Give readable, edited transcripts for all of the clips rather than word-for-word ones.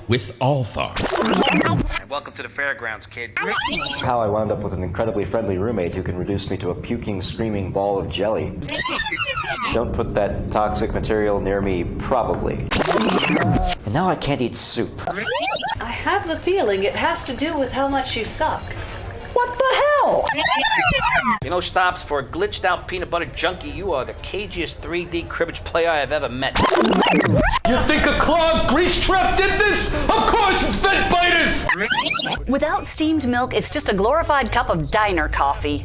with Althaar. Welcome to the fairgrounds, kid. How I wound up with an incredibly friendly roommate who can reduce me to a puking, screaming ball of jelly. Don't put that toxic material near me, probably. And now I can't eat soup. I have the feeling it has to do with how much you suck. What the hell? You know, Xtopps, for a glitched out peanut butter junkie, you are the cagiest 3D cribbage player I have ever met. You think a clogged grease trap did this? Of course it's vent biters! Without steamed milk, it's just a glorified cup of diner coffee.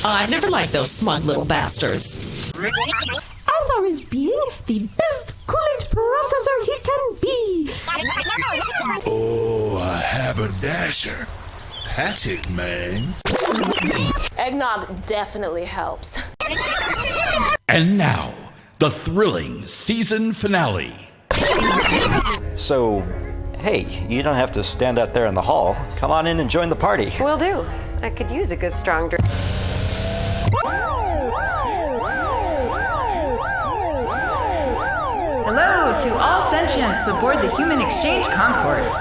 I never liked those smug little bastards. Althaar is being the best coolant processor he can be. Oh, a haberdasher. That's it, man. Eggnog definitely helps. And now, the thrilling season finale. So, hey, you don't have to stand out there in the hall. Come on in and join the party. Will do. I could use a good strong drink. Hello to all sentients aboard the Human Exchange Concourse.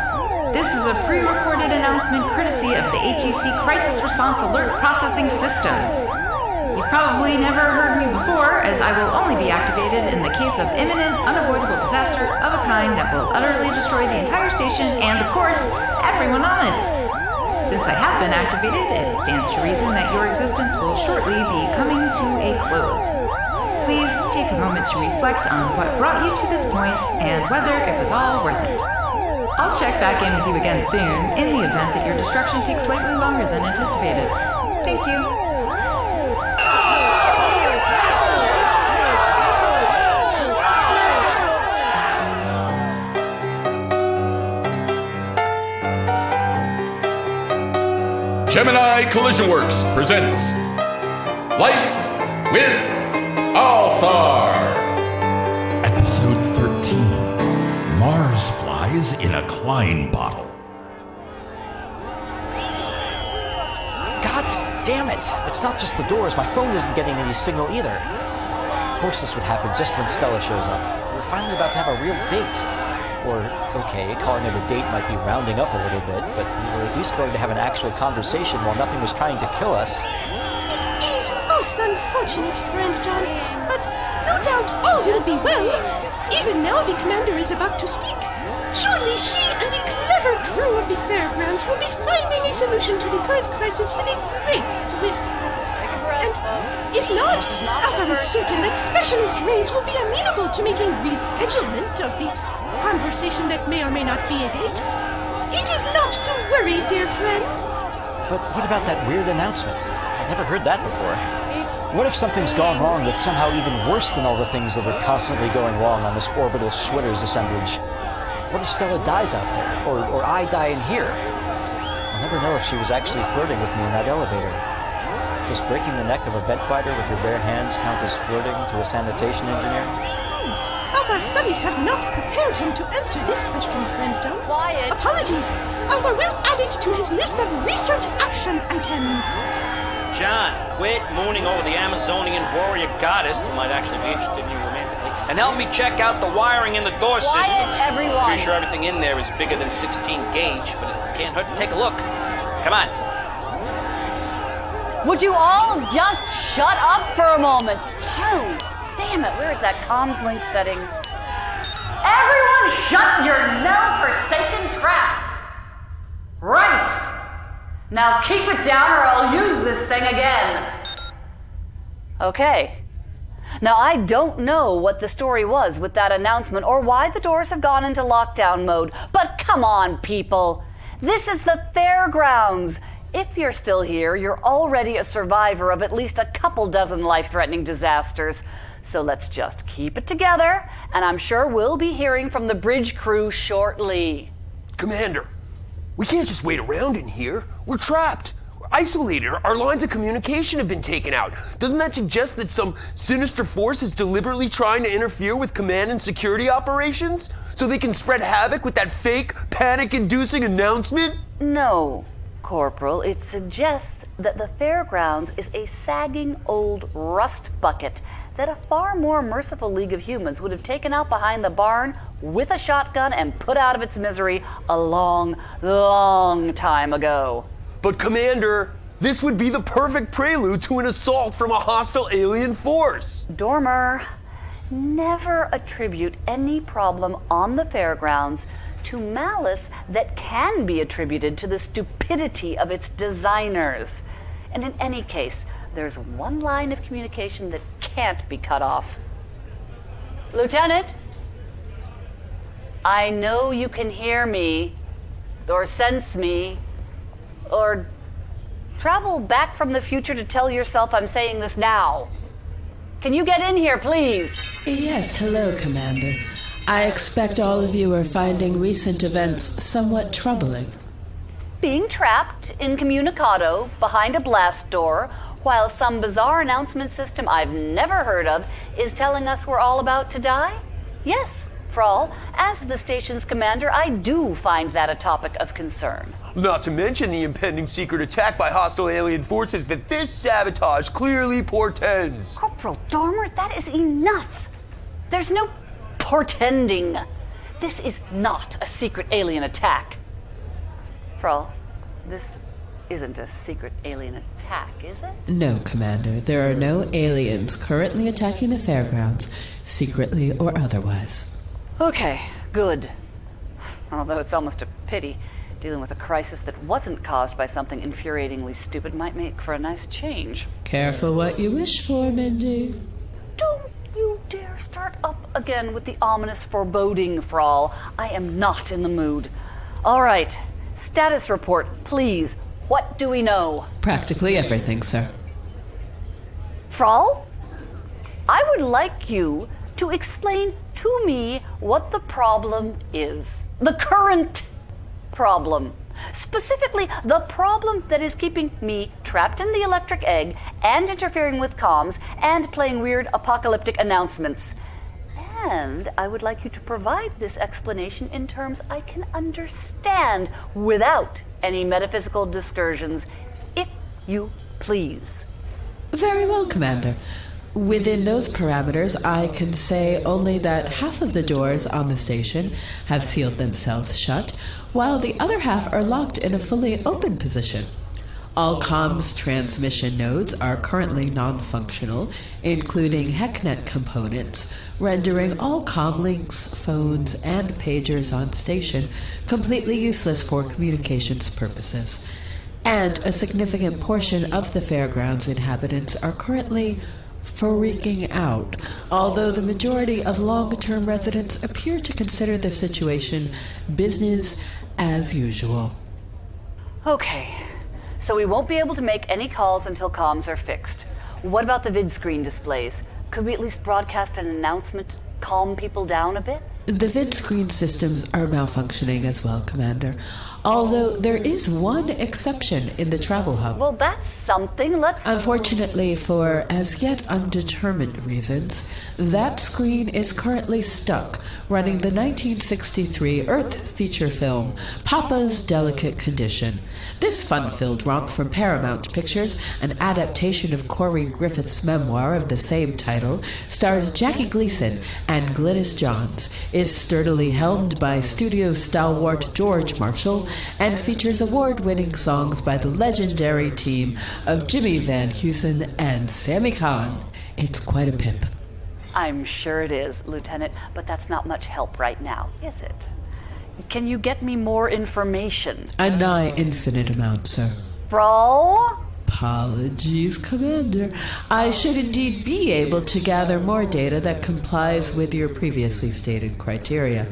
This is a pre-recorded announcement courtesy of the HEC Crisis Response Alert Processing System. You've probably never heard me before, as I will only be activated in the case of imminent, unavoidable disaster of a kind that will utterly destroy the entire station and, of course, everyone on it. Since I have been activated, it stands to reason that your existence will shortly be coming to a close. Please take a moment to reflect on what brought you to this point and whether it was all worth it. I'll check back in with you again soon, in the event that your destruction takes slightly longer than anticipated. Thank you. Gemini Collision Works presents Life with Althaar. Episode 13. Mars flies in a Klein bottle. God damn it! It's not just the doors. My phone isn't getting any signal either. Of course this would happen just when Stella shows up. We're finally about to have a real date. Or, okay, calling it a date might be rounding up a little bit, but we were at least going to have an actual conversation while nothing was trying to kill us. It is most unfortunate, friend John, but no doubt all will be well. Even now the commander is about to speak. Surely she and the clever crew of the fairgrounds will be finding a solution to the current crisis with a great swiftness. And if not, Althaar is certain that Specialist Rays will be amenable to making reschedulement of the conversation that may or may not be a date. It is not to worry, dear friend. But what about that weird announcement? I've never heard that before. What if something's gone wrong that's somehow even worse than all the things that are constantly going wrong on this orbital Schwitter's assemblage? What if Stella dies out there? Or I die in here? I'll never know if she was actually flirting with me in that elevator. Does breaking the neck of a vent biter with your bare hands count as flirting to a sanitation engineer? Althaar studies have not prepared him to answer this question, friend John. Quiet. Apologies. Althaar will add it to his list of research action items. John, quit mooning over the Amazonian warrior goddess who might actually be interested in you romantically, and help me check out the wiring in the door systems. Quiet, everyone. Pretty sure everything in there is bigger than 16 gauge, but it can't hurt to take a look. Come on. Would you all just shut up for a moment? Phew. Damn it, where's that comms link setting? Everyone shut your now-forsaken traps! Right! Now keep it down or I'll use this thing again. Okay. Now I don't know what the story was with that announcement or why the doors have gone into lockdown mode, but come on, people. This is the fairgrounds. If you're still here, you're already a survivor of at least a couple dozen life-threatening disasters. So let's just keep it together, and I'm sure we'll be hearing from the bridge crew shortly. Commander, we can't just wait around in here. We're trapped. We're isolated. Our lines of communication have been taken out. Doesn't that suggest that some sinister force is deliberately trying to interfere with command and security operations so they can spread havoc with that fake, panic-inducing announcement? No, Corporal. It suggests that the fairgrounds is a sagging old rust bucket that a far more merciful League of Humans would have taken out behind the barn with a shotgun and put out of its misery a long, long time ago. But Commander, this would be the perfect prelude to an assault from a hostile alien force. Dormer, never attribute any problem on the fairgrounds to malice that can be attributed to the stupidity of its designers. And in any case, there's one line of communication that can't be cut off. Lieutenant, I know you can hear me, or sense me, or travel back from the future to tell yourself I'm saying this now. Can you get in here, please? Yes, hello, Commander. I expect all of you are finding recent events somewhat troubling. Being trapped incommunicado behind a blast door while some bizarre announcement system I've never heard of is telling us we're all about to die? Yes, Frall. As the station's commander, I do find that a topic of concern. Not to mention the impending secret attack by hostile alien forces that this sabotage clearly portends. Corporal Dormer, that is enough. There's no portending. This is not a secret alien attack. Frall, this isn't a secret alien attack, is it? No, Commander. There are no aliens currently attacking the fairgrounds, secretly or otherwise. Okay, good. Although it's almost a pity. Dealing with a crisis that wasn't caused by something infuriatingly stupid might make for a nice change. Careful what you wish for, Mindy. Don't you dare start up again with the ominous foreboding, Frall. I am not in the mood. All right, status report, please. What do we know? Practically everything, sir. Frall, I would like you to explain to me what the problem is. The current problem. Specifically, the problem that is keeping me trapped in the electric egg and interfering with comms and playing weird apocalyptic announcements. And I would like you to provide this explanation in terms I can understand without any metaphysical discursions, if you please. Very well, Commander. Within those parameters, I can say only that half of the doors on the station have sealed themselves shut, while the other half are locked in a fully open position. All comms transmission nodes are currently non-functional, including HECnet components, rendering all comm links, phones, and pagers on station completely useless for communications purposes. And a significant portion of the fairgrounds inhabitants are currently freaking out, although the majority of long-term residents appear to consider the situation business as usual. Okay, so we won't be able to make any calls until comms are fixed. What about the vid screen displays? Could we at least broadcast an announcement to calm people down a bit? The vid screen systems are malfunctioning as well, Commander. Although there is one exception in the travel hub. Well, that's something. Unfortunately, for as yet undetermined reasons, that screen is currently stuck running the 1963 Earth feature film, Papa's Delicate Condition. This fun-filled romp from Paramount Pictures, an adaptation of Corey Griffith's memoir of the same title, stars Jackie Gleason and Glynis Johns, is sturdily helmed by studio stalwart George Marshall, and features award-winning songs by the legendary team of Jimmy Van Heusen and Sammy Kahn. It's quite a pip. I'm sure it is, Lieutenant, but that's not much help right now, is it? Can you get me more information? A nigh infinite amount, sir. Frall? Apologies, Commander. I should indeed be able to gather more data that complies with your previously stated criteria.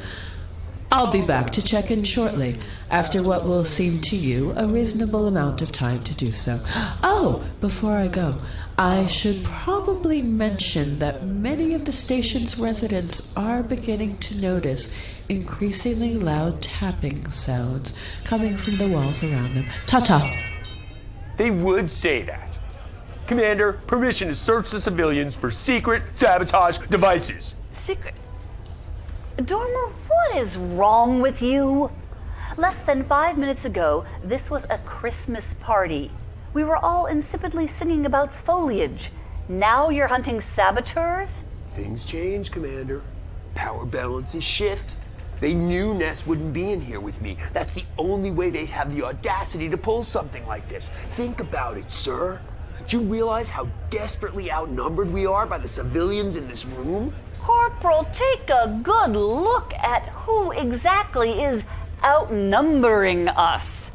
I'll be back to check in shortly, after what will seem to you a reasonable amount of time to do so. Oh, before I go, I should probably mention that many of the station's residents are beginning to notice increasingly loud tapping sounds coming from the walls around them. Ta-ta! They would say that. Commander, permission to search the civilians for secret sabotage devices. Secret? Dormer, what is wrong with you? Less than 5 minutes ago, this was a Christmas party. We were all insipidly singing about foliage. Now you're hunting saboteurs? Things change, Commander. Power balances shift. They knew Ness wouldn't be in here with me. That's the only way they'd have the audacity to pull something like this. Think about it, sir. Do you realize how desperately outnumbered we are by the civilians in this room? Corporal, take a good look at who exactly is outnumbering us.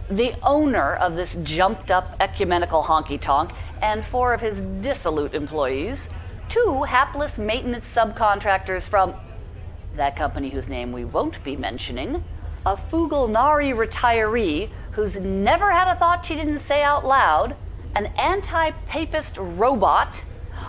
The owner of this jumped-up ecumenical honky-tonk and 4 of his dissolute employees, 2 hapless maintenance subcontractors from that company whose name we won't be mentioning, a Fugalnari retiree who's never had a thought she didn't say out loud, an anti-papist robot,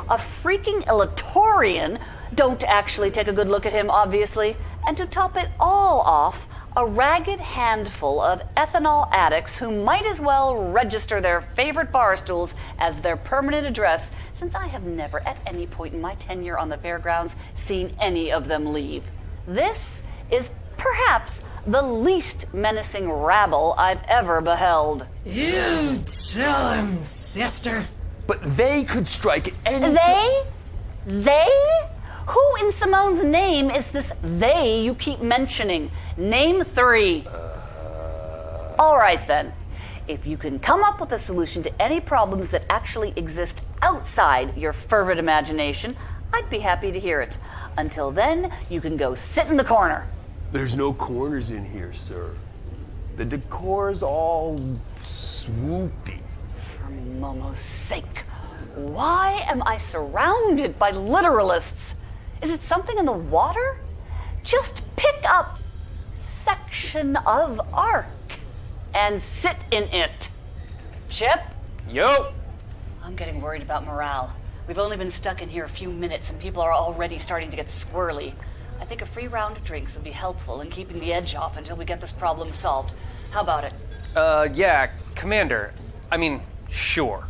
a freaking Elatorian, don't actually take a good look at him, obviously, and to top it all off, a ragged handful of ethanol addicts who might as well register their favorite bar stools as their permanent address, since I have never at any point in my tenure on the fairgrounds seen any of them leave. This is perhaps the least menacing rabble I've ever beheld. You tell him, sister. But they could strike at any... They? Who in Simone's name is this they you keep mentioning? Name 3. All right then. If you can come up with a solution to any problems that actually exist outside your fervid imagination, I'd be happy to hear it. Until then, you can go sit in the corner. There's no corners in here, sir. The decor's all swoopy. For Momo's sake, why am I surrounded by literalists? Is it something in the water? Just pick up section of arc and sit in it. Chip? Yo! I'm getting worried about morale. We've only been stuck in here a few minutes and people are already starting to get squirrely. I think a free round of drinks would be helpful in keeping the edge off until we get this problem solved. How about it? Yeah, Commander. I mean, sure.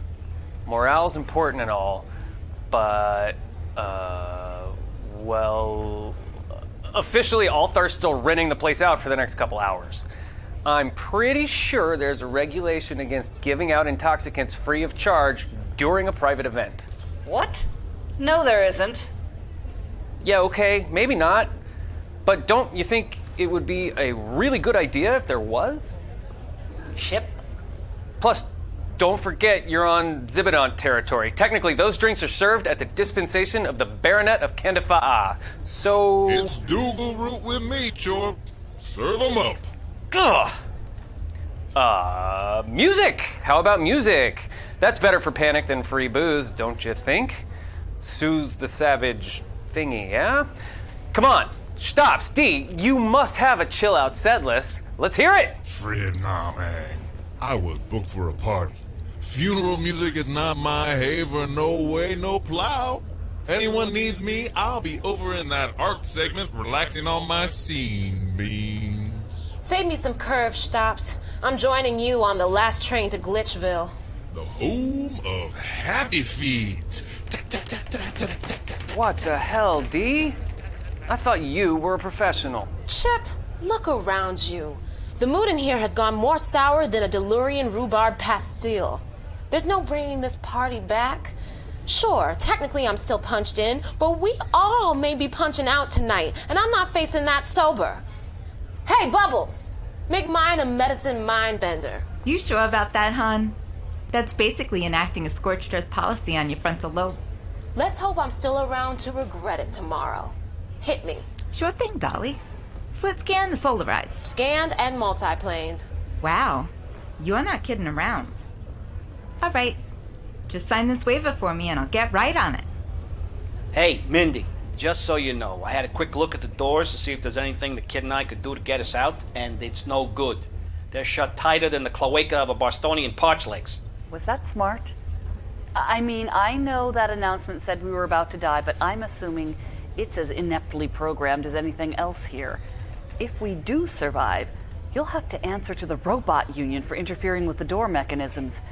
Morale's important and all, but, well, officially Althaar's still renting the place out for the next couple hours. I'm pretty sure there's a regulation against giving out intoxicants free of charge during a private event. What? No, there isn't. Yeah, okay, maybe not. But don't you think it would be a really good idea if there was? Chip? Plus, don't forget you're on Zibidon territory. Technically, those drinks are served at the dispensation of the Baronet of Kendifa'a. So... It's Dougal root with me, Chor. Serve 'em up. Ugh. Music! How about music? That's better for panic than free booze, don't you think? Soothes the savage thingy, yeah? Come on, Xtopps, D, you must have a chill-out set list. Let's hear it! Fred, nah, man. I was booked for a party. Funeral music is not my haver, no way, no plow. Anyone needs me, I'll be over in that arc segment relaxing on my scene beans. Save me some curves, Xtopps. I'm joining you on the last train to Glitchville. The home of Happy Feet. What the hell, D? I thought you were a professional. Chip, look around you. The mood in here has gone more sour than a Delurian rhubarb pastille. There's no bringing this party back. Sure, technically I'm still punched in, but we all may be punching out tonight, and I'm not facing that sober. Hey, Bubbles! Make mine a medicine mind bender. You sure about that, hon? That's basically enacting a scorched earth policy on your frontal lobe. Let's hope I'm still around to regret it tomorrow. Hit me. Sure thing, Dolly. Slit scan the solarized. Scanned and multiplaned. Wow, you're not kidding around. All right, just sign this waiver for me and I'll get right on it. Hey, Mindy, just so you know, I had a quick look at the doors to see if there's anything the kid and I could do to get us out, and it's no good. They're shut tighter than the cloaca of a Bostonian parch legs. Was that smart? I mean, I know that announcement said we were about to die, but I'm assuming it's as ineptly programmed as anything else here. If we do survive, you'll have to answer to the robot union for interfering with the door mechanisms.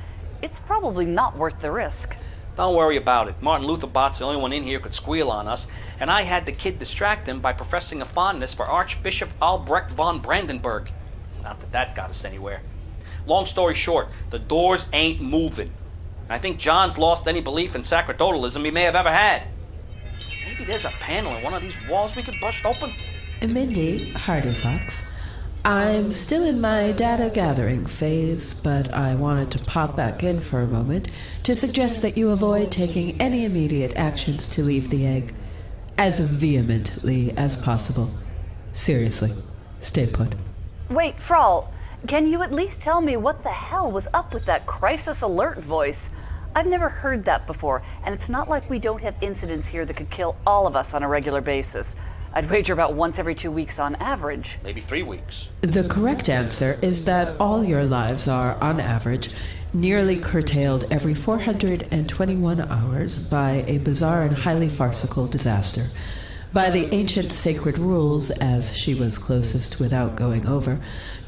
It's probably not worth the risk. Don't worry about it. Martin LutherBot's the only one in here who could squeal on us, and I had the kid distract him by professing a fondness for Archbishop Albrecht von Brandenburg. Not that that got us anywhere. Long story short, the doors ain't moving. I think John's lost any belief in sacerdotalism he may have ever had. Maybe there's a panel in one of these walls we could bust open. Mindy, Hardyfox. I'm still in my data gathering phase, but I wanted to pop back in for a moment to suggest that you avoid taking any immediate actions to leave the egg as vehemently as possible. Seriously, stay put. Wait, Frall, can you at least tell me what the hell was up with that crisis alert voice? I've never heard that before, and it's not like we don't have incidents here that could kill all of us on a regular basis. I'd wager about once every 2 weeks on average. Maybe 3 weeks. The correct answer is that all your lives are, on average, nearly curtailed every 421 hours by a bizarre and highly farcical disaster. By the ancient sacred rules, as she was closest without going over,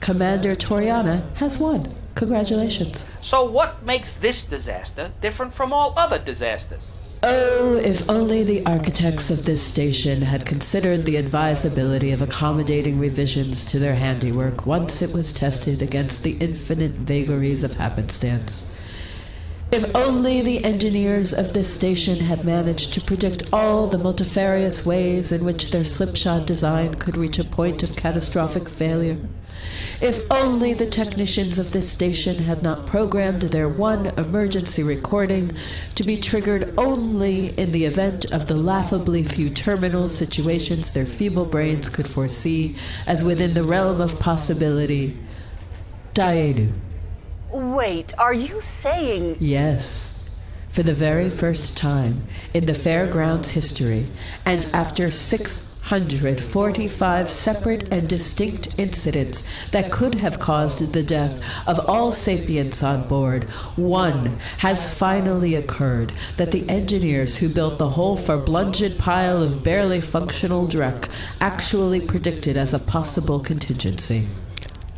Commander Torianna has won. Congratulations. So what makes this disaster different from all other disasters? Oh, if only the architects of this station had considered the advisability of accommodating revisions to their handiwork once it was tested against the infinite vagaries of happenstance. If only the engineers of this station had managed to predict all the multifarious ways in which their slipshod design could reach a point of catastrophic failure. If only the technicians of this station had not programmed their one emergency recording to be triggered only in the event of the laughably few terminal situations their feeble brains could foresee as within the realm of possibility. Daenu. Wait, are you saying... Yes. For the very first time in the Fairgrounds history, and after 645 separate and distinct incidents that could have caused the death of all sapients on board, one has finally occurred that the engineers who built the whole farblunged pile of barely functional dreck actually predicted as a possible contingency.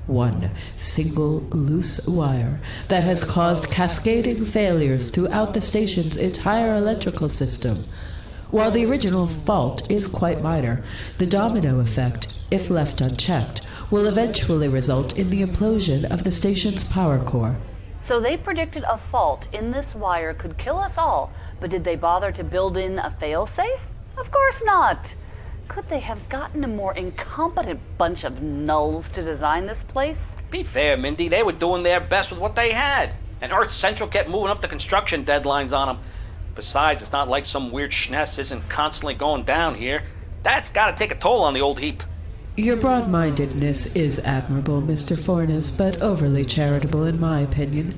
One single loose wire that has caused cascading failures throughout the station's entire electrical system. While the original fault is quite minor, the domino effect, if left unchecked, will eventually result in the implosion of the station's power core. So they predicted a fault in this wire could kill us all, but did they bother to build in a failsafe? Of course not! Could they have gotten a more incompetent bunch of nulls to design this place? Be fair, Mindy. They were doing their best with what they had. And Earth Central kept moving up the construction deadlines on them. Besides, it's not like some weird schness isn't constantly going down here. That's got to take a toll on the old heap. Your broad-mindedness is admirable, Mr. Fornes, but overly charitable in my opinion.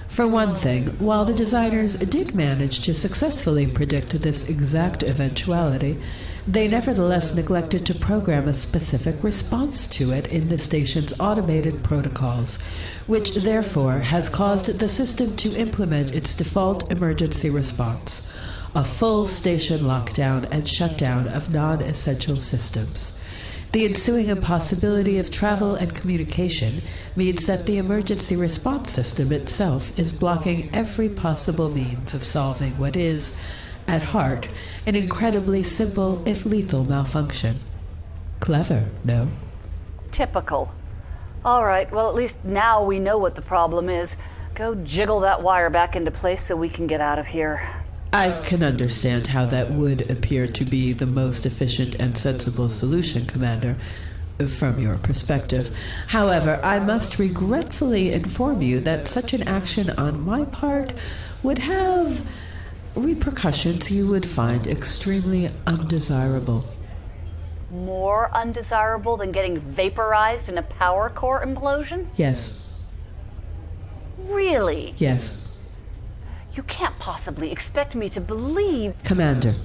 For one thing, while the designers did manage to successfully predict this exact eventuality, they nevertheless neglected to program a specific response to it in the station's automated protocols, which therefore has caused the system to implement its default emergency response, a full station lockdown and shutdown of non-essential systems. The ensuing impossibility of travel and communication means that the emergency response system itself is blocking every possible means of solving what is, at heart, an incredibly simple, if lethal, malfunction. Clever, no? Typical. All right, well, at least now we know what the problem is. Go jiggle that wire back into place so we can get out of here. I can understand how that would appear to be the most efficient and sensible solution, Commander, from your perspective. However, I must regretfully inform you that such an action on my part would have repercussions you would find extremely undesirable. More undesirable than getting vaporized in a power core implosion? Yes. Really? Yes. You can't possibly expect me to believe... Commander,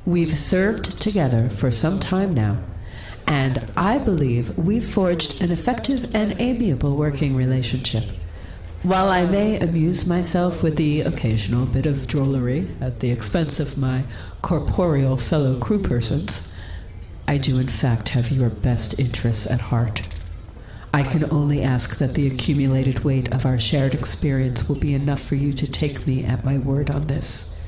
we've served together for some time now, and I believe we've forged an effective and amiable working relationship. While I may amuse myself with the occasional bit of drollery at the expense of my corporeal fellow crew persons, I do in fact have your best interests at heart. I can only ask that the accumulated weight of our shared experience will be enough for you to take me at my word on this.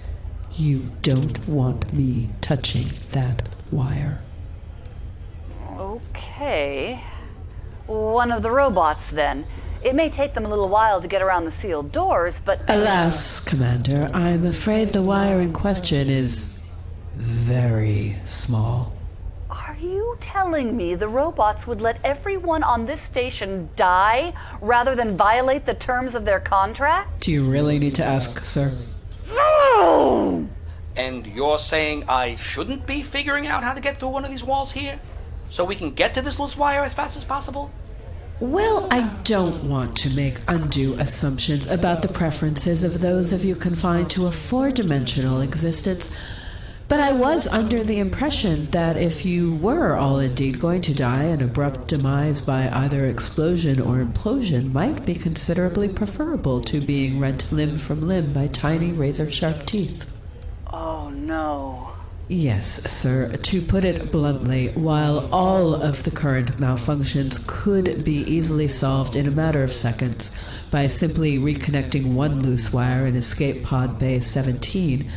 You don't want me touching that wire. Okay. One of the robots, then. It may take them a little while to get around the sealed doors, but... Alas, Commander, I'm afraid the wire in question is very small. Are you telling me the robots would let everyone on this station die rather than violate the terms of their contract? Do you really need to ask, sir? No! And you're saying I shouldn't be figuring out how to get through one of these walls here? So we can get to this loose wire as fast as possible? Well, I don't want to make undue assumptions about the preferences of those of you confined to a four-dimensional existence, but I was under the impression that if you were all indeed going to die, an abrupt demise by either explosion or implosion might be considerably preferable to being rent limb from limb by tiny razor-sharp teeth. Oh, no. Yes, sir. To put it bluntly, while all of the current malfunctions could be easily solved in a matter of seconds by simply reconnecting one loose wire in Escape Pod Bay 17,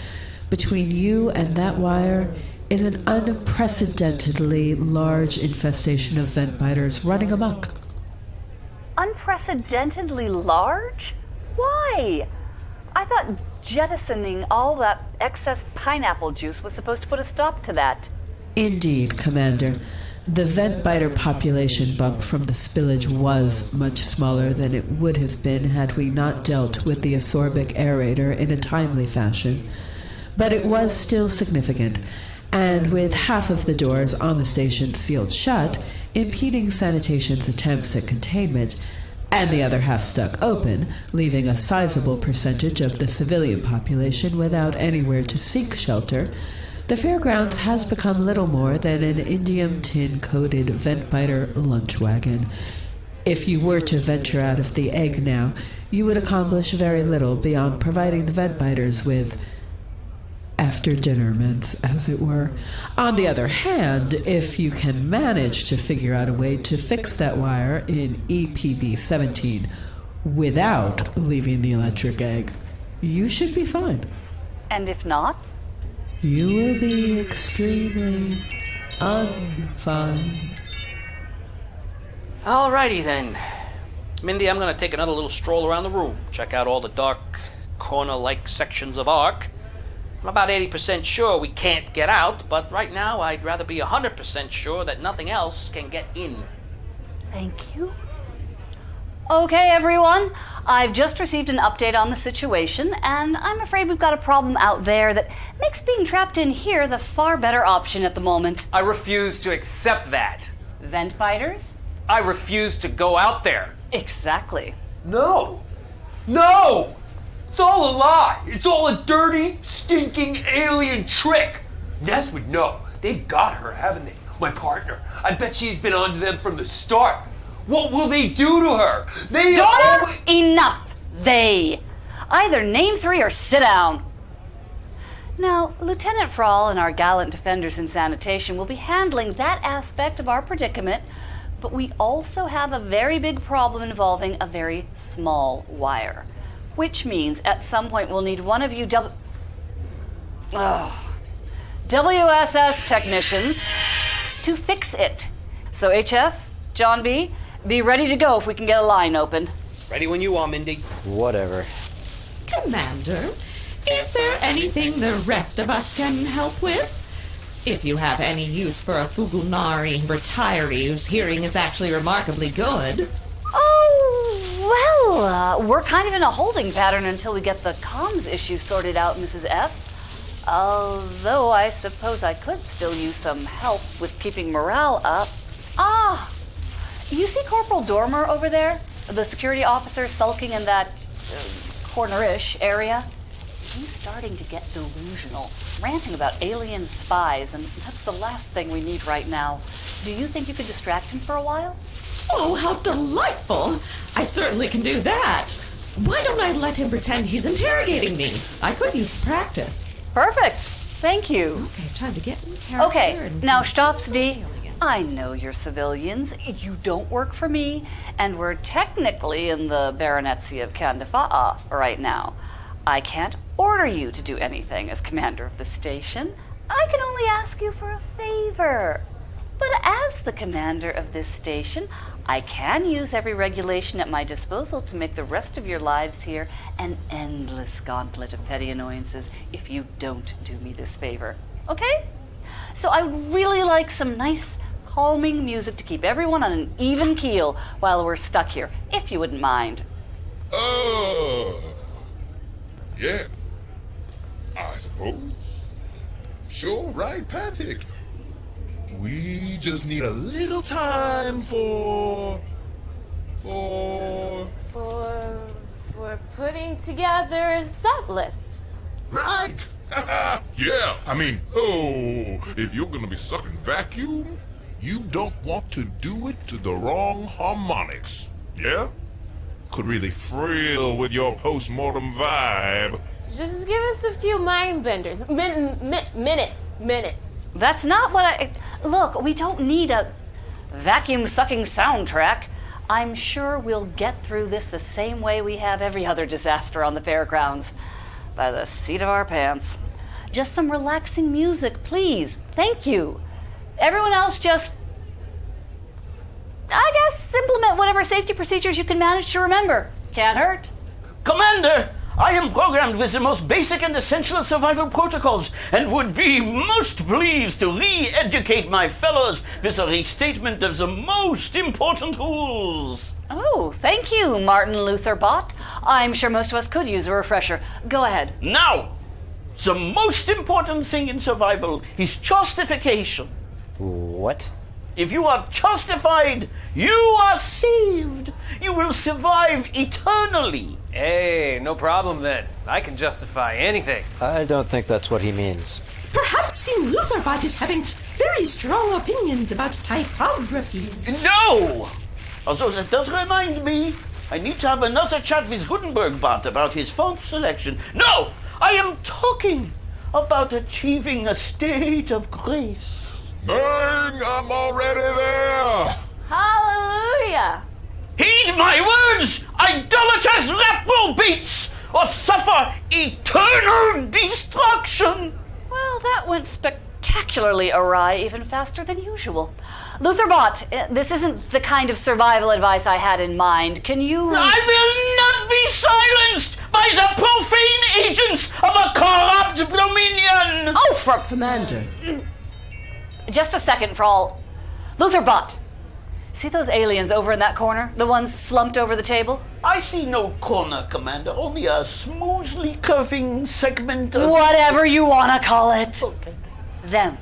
between you and that wire is an unprecedentedly large infestation of vent biters running amok. Unprecedentedly large? Why? I thought jettisoning all that excess pineapple juice was supposed to put a stop to that. Indeed, Commander. The vent biter population bump from the spillage was much smaller than it would have been had we not dealt with the asorbic aerator in a timely fashion. But it was still significant, and with half of the doors on the station sealed shut, impeding sanitation's attempts at containment, and the other half stuck open, leaving a sizable percentage of the civilian population without anywhere to seek shelter, the fairgrounds has become little more than an indium tin-coated vent-biter lunch wagon. If you were to venture out of the egg now, you would accomplish very little beyond providing the vent-biters with after-dinner mints, as it were. On the other hand, if you can manage to figure out a way to fix that wire in EPB 17 without leaving the electric egg, you should be fine. And if not? You will be extremely unfine. Alrighty then. Mindy, I'm going to take another little stroll around the room, check out all the dark, corner-like sections of Ark. I'm about 80% sure we can't get out, but right now I'd rather be 100% sure that nothing else can get in. Thank you. Okay, everyone. I've just received an update on the situation, and I'm afraid we've got a problem out there that makes being trapped in here the far better option at the moment. I refuse to accept that. Vent biters? I refuse to go out there. Exactly. No! No! It's all a lie! It's all a dirty, stinking alien trick! Ness would know. They've got her, haven't they? My partner. I bet she's been on to them from the start. What will they do to her? They Daughter, enough! They. Either name 3 or sit down. Now, Lieutenant Frall and our gallant defenders in sanitation will be handling that aspect of our predicament, but we also have a very big problem involving a very small wire. Which means at some point we'll need one of you WSS technicians to fix it. So HF, John B, be ready to go if we can get a line open. Ready when you are, Mindy. Whatever. Commander, is there anything the rest of us can help with? If you have any use for a Fugunari retiree whose hearing is actually remarkably good. Oh, well, we're kind of in a holding pattern until we get the comms issue sorted out, Mrs. F. Although I suppose I could still use some help with keeping morale up. Ah, you see Corporal Dormer over there? The security officer sulking in that corner-ish area? He's starting to get delusional, ranting about alien spies, and that's the last thing we need right now. Do you think you could distract him for a while? Oh, how delightful! I certainly can do that. Why don't I let him pretend he's interrogating me? I could use practice. Perfect. Thank you. Okay, time to get in character. Okay, now Xtopps D, I know you're civilians. You don't work for me, and we're technically in the Baronetcy of Candifa'a right now. I can't order you to do anything as commander of the station. I can only ask you for a favor. But as the commander of this station, I can use every regulation at my disposal to make the rest of your lives here an endless gauntlet of petty annoyances if you don't do me this favor. Okay? So I would really like some nice, calming music to keep everyone on an even keel while we're stuck here, if you wouldn't mind. Yeah. I suppose. Sure, right, Patrick. We just need a little time for putting together a set list. Right. Yeah, I mean, if you're gonna be sucking vacuum, you don't want to do it to the wrong harmonics. Yeah? Could really frill with your post-mortem vibe. Just give us a few mind benders. Minutes. That's not what I... Look, we don't need a vacuum-sucking soundtrack. I'm sure we'll get through this the same way we have every other disaster on the fairgrounds. By the seat of our pants. Just some relaxing music, please. Thank you. Everyone else just... I guess implement whatever safety procedures you can manage to remember. Can't hurt. Commander, I am programmed with the most basic and essential survival protocols and would be most pleased to re-educate my fellows with a restatement of the most important rules. Oh, thank you, Martin LutherBot. I'm sure most of us could use a refresher. Go ahead. Now, the most important thing in survival is justification. What? If you are justified, you are saved. You will survive eternally. Hey, no problem then. I can justify anything. I don't think that's what he means. Perhaps the LutherBot is having very strong opinions about typography. No! Although that does remind me, I need to have another chat with LutherBot about his font selection. No! I am talking about achieving a state of grace. Bang! I'm already there! Hallelujah! Heed my words, idolatrous reprobates, or suffer eternal destruction! Well, that went spectacularly awry, even faster than usual. LutherBot, this isn't the kind of survival advice I had in mind. Can you... I will not be silenced by the profane agents of a corrupt dominion! Oh, for... Commander. Just a second, Frall. LutherBot, see those aliens over in that corner? The ones slumped over the table? I see no corner, Commander, only a smoothly curving segment of... Whatever you want to call it. Okay. Them,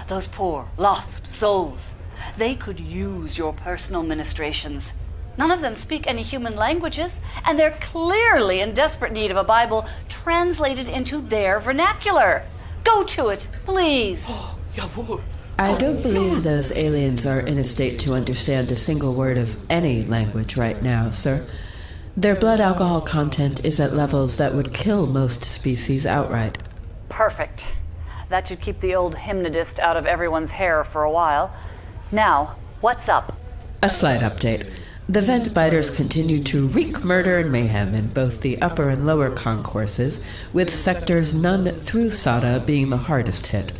those poor, lost souls. They could use your personal ministrations. None of them speak any human languages, and they're clearly in desperate need of a Bible translated into their vernacular. Go to it, please. Jawohl. I don't believe those aliens are in a state to understand a single word of any language right now, sir. Their blood alcohol content is at levels that would kill most species outright. Perfect. That should keep the old hypnotist out of everyone's hair for a while. Now, what's up? A slight update. The vent biters continue to wreak murder and mayhem in both the upper and lower concourses, with sectors none through Sada being the hardest hit.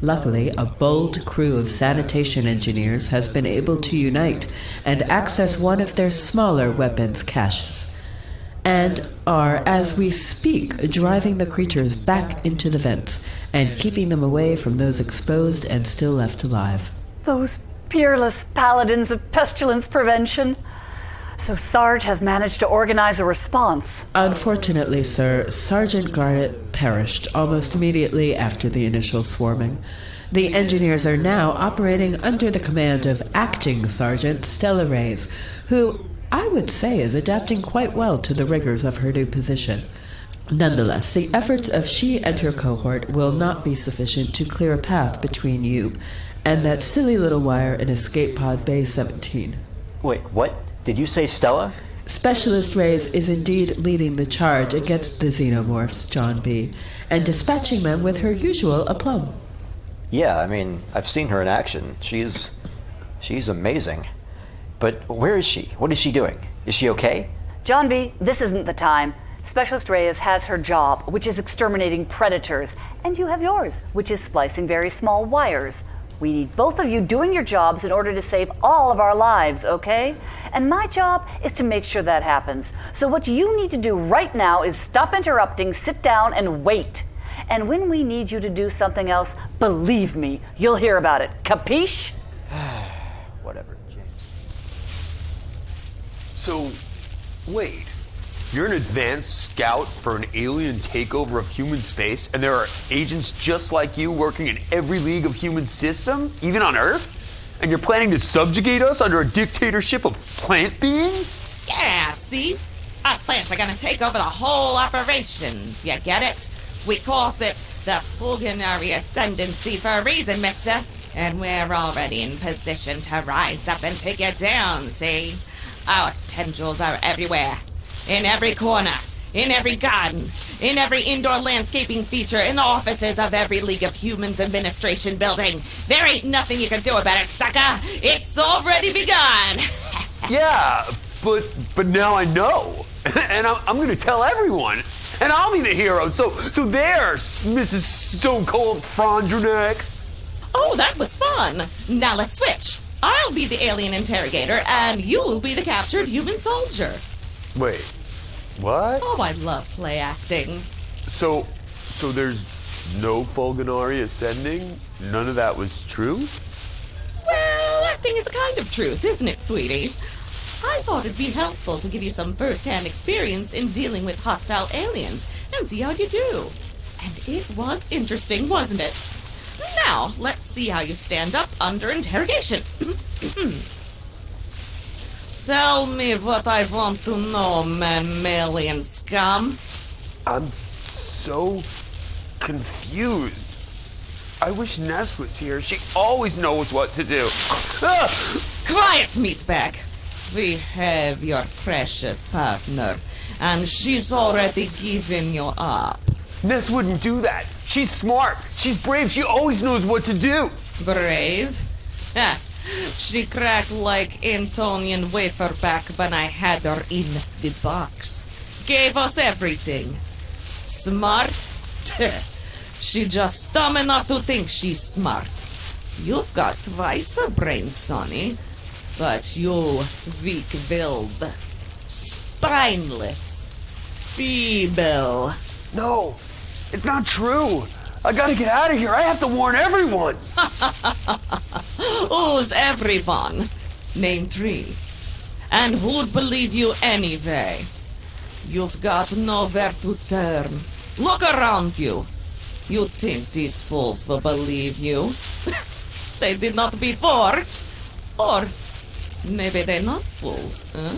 Luckily, a bold crew of sanitation engineers has been able to unite and access one of their smaller weapons caches, and are, as we speak, driving the creatures back into the vents and keeping them away from those exposed and still left alive. Those peerless paladins of pestilence prevention. So Sarge has managed to organize a response. Unfortunately, sir, Sergeant Garrett perished almost immediately after the initial swarming. The engineers are now operating under the command of Acting Sergeant Stella Reyes, who I would say is adapting quite well to the rigors of her new position. Nonetheless, the efforts of she and her cohort will not be sufficient to clear a path between you and that silly little wire in Escape Pod Bay 17. Wait, what? Did you say Stella? Specialist Reyes is indeed leading the charge against the xenomorphs, John B., and dispatching them with her usual aplomb. Yeah, I mean, I've seen her in action. She's amazing. But where is she? What is she doing? Is she okay? John B., this isn't the time. Specialist Reyes has her job, which is exterminating predators, and you have yours, which is splicing very small wires. We need both of you doing your jobs in order to save all of our lives, okay? And my job is to make sure that happens. So what you need to do right now is stop interrupting, sit down, and wait. And when we need you to do something else, believe me, you'll hear about it. Capiche? So, wait. You're an advanced scout for an alien takeover of human space, and there are agents just like you working in every league of human system, even on Earth? And you're planning to subjugate us under a dictatorship of plant beings? Yeah, see? Us plants are gonna take over the whole operations, you get it? We calls it the Fulgenary Ascendancy for a reason, mister. And we're already in position to rise up and take you down, see? Our tendrils are everywhere. In every corner, in every garden, in every indoor landscaping feature, in the offices of every League of Humans administration building. There ain't nothing you can do about it, sucker. It's already begun. Yeah, but now I know. And I'm going to tell everyone. And I'll be the hero. So there's Mrs. Stone Cold Frondrinax. Oh, that was fun. Now let's switch. I'll be the alien interrogator, and you'll be the captured human soldier. Wait, what? Oh, I love play acting. So there's no Fulgenary ascending? None of that was true? Well, acting is a kind of truth, isn't it, sweetie? I thought it'd be helpful to give you some first-hand experience in dealing with hostile aliens and see how you do. And it was interesting, wasn't it? Now, let's see how you stand up under interrogation. Tell me what I want to know, mammalian scum. I'm so confused. I wish Ness was here. She always knows what to do. Quiet, meatbag. We have your precious partner, and she's already given you up. Ness wouldn't do that. She's smart. She's brave. She always knows what to do. Brave? Ha! She cracked like Antonian wafer back when I had her in the box. Gave us everything. Smart? She just dumb enough to think she's smart. You've got twice her brain, sonny. But you weak-willed, spineless, feeble. No, it's not true. I gotta get out of here. I have to warn everyone. Who's everyone? Name 3. And who'd believe you anyway? You've got nowhere to turn. Look around you. You think these fools will believe you? They did not before. Or maybe they're not fools, huh?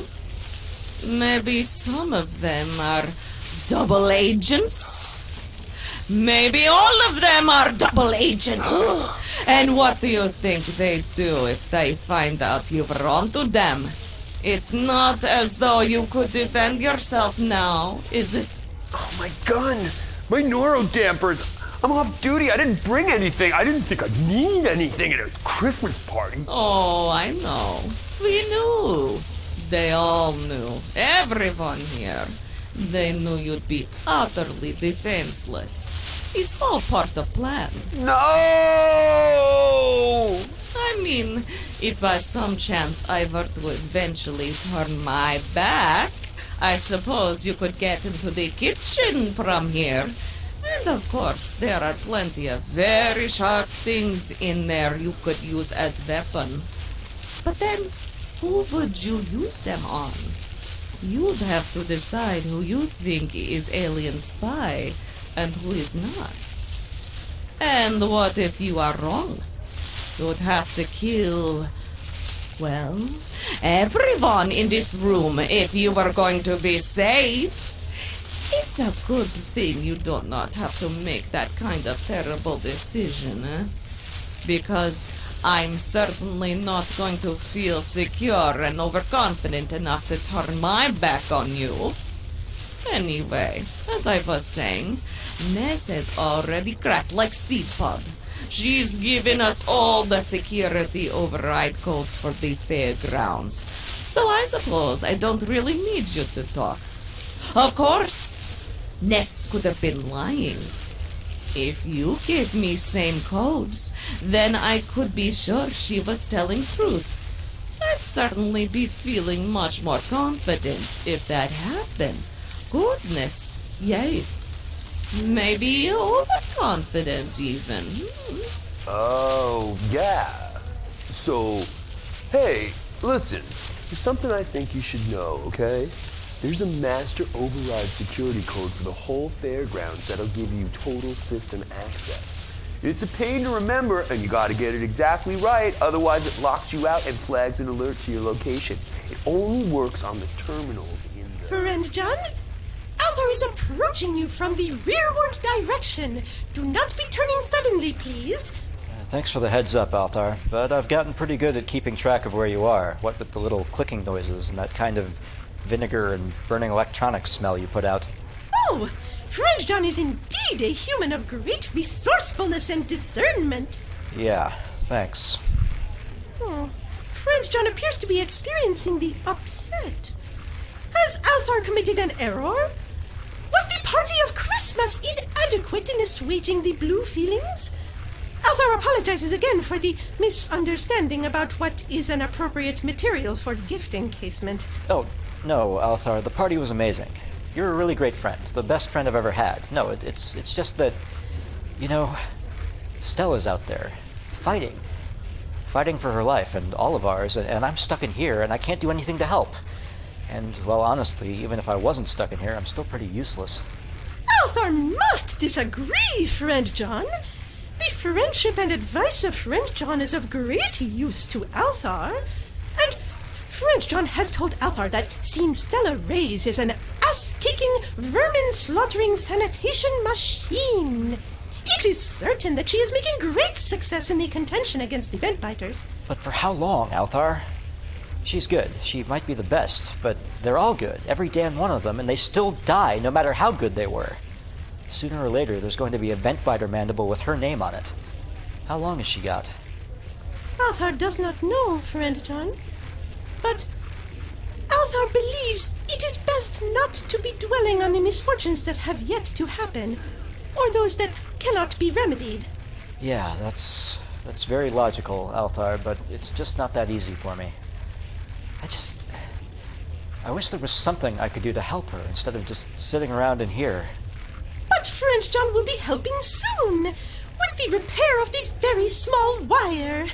Maybe some of them are double agents? Maybe all of them are double agents. And what do you think they do if they find out you've run to them? It's not as though you could defend yourself now, is it? Oh, my gun. My neurodampers. I'm off duty. I didn't bring anything. I didn't think I'd need anything at a Christmas party. Oh, I know. We knew. They all knew. Everyone here. They knew you'd be utterly defenseless. It's all part of plan. No! I mean, if by some chance I were to eventually turn my back, I suppose you could get into the kitchen from here. And of course, there are plenty of very sharp things in there you could use as weapon. But then, who would you use them on? You'd have to decide who you think is alien spy and who is not. And what if you are wrong? You'd have to kill, well, everyone in this room if you were going to be safe. It's a good thing you do not have to make that kind of terrible decision, eh? Because I'm certainly not going to feel secure and overconfident enough to turn my back on you. Anyway, as I was saying, Ness has already cracked like seed pod. She's given us all the security override codes for the fairgrounds. So I suppose I don't really need you to talk. Of course, Ness could have been lying. If you gave me same codes, then I could be sure she was telling truth. I'd certainly be feeling much more confident if that happened. Goodness, yes. Maybe overconfident even. Oh, yeah. So, hey, listen. there's something I think you should know, okay? There's a master override security code for the whole fairgrounds that'll give you total system access. It's a pain to remember, and you gotta get it exactly right, otherwise it locks you out and flags an alert to your location. It only works on the terminals in the... Friend John, Althaar is approaching you from the rearward direction. Do not be turning suddenly, please. Thanks for the heads up, Althaar, but I've gotten pretty good at keeping track of where you are, what with the little clicking noises and that kind of vinegar and burning electronics smell you put out. Oh, Friend John is indeed a human of great resourcefulness and discernment. Yeah, thanks. Oh, Friend John appears to be experiencing the upset. Has Althaar committed an error? Was the party of Christmas inadequate in assuaging the blue feelings? Althaar apologizes again for the misunderstanding about what is an appropriate material for gift encasement. Oh, no, Althaar, the party was amazing. You're a really great friend, the best friend I've ever had. No, it's just that, you know, Stella's out there, fighting for her life and all of ours, and I'm stuck in here, and I can't do anything to help. And, well, honestly, even if I wasn't stuck in here, I'm still pretty useless. Althaar must disagree, Friend John. The friendship and advice of Friend John is of great use to Althaar, and Friend John has told Althaar that seeing Stella raise is an ass-kicking, vermin-slaughtering sanitation machine. It is certain that she is making great success in the contention against the bentbiters. But for how long, Althaar? She's good. She might be the best, but they're all good, every damn one of them, and they still die no matter how good they were. Sooner or later, there's going to be a ventbiter mandible with her name on it. How long has she got? Althaar does not know, Friend John. But Althaar believes it is best not to be dwelling on the misfortunes that have yet to happen, or those that cannot be remedied. Yeah, that's very logical, Althaar, but it's just not that easy for me. I wish there was something I could do to help her instead of just sitting around in here. But Friend John will be helping soon, with the repair of the very small wire.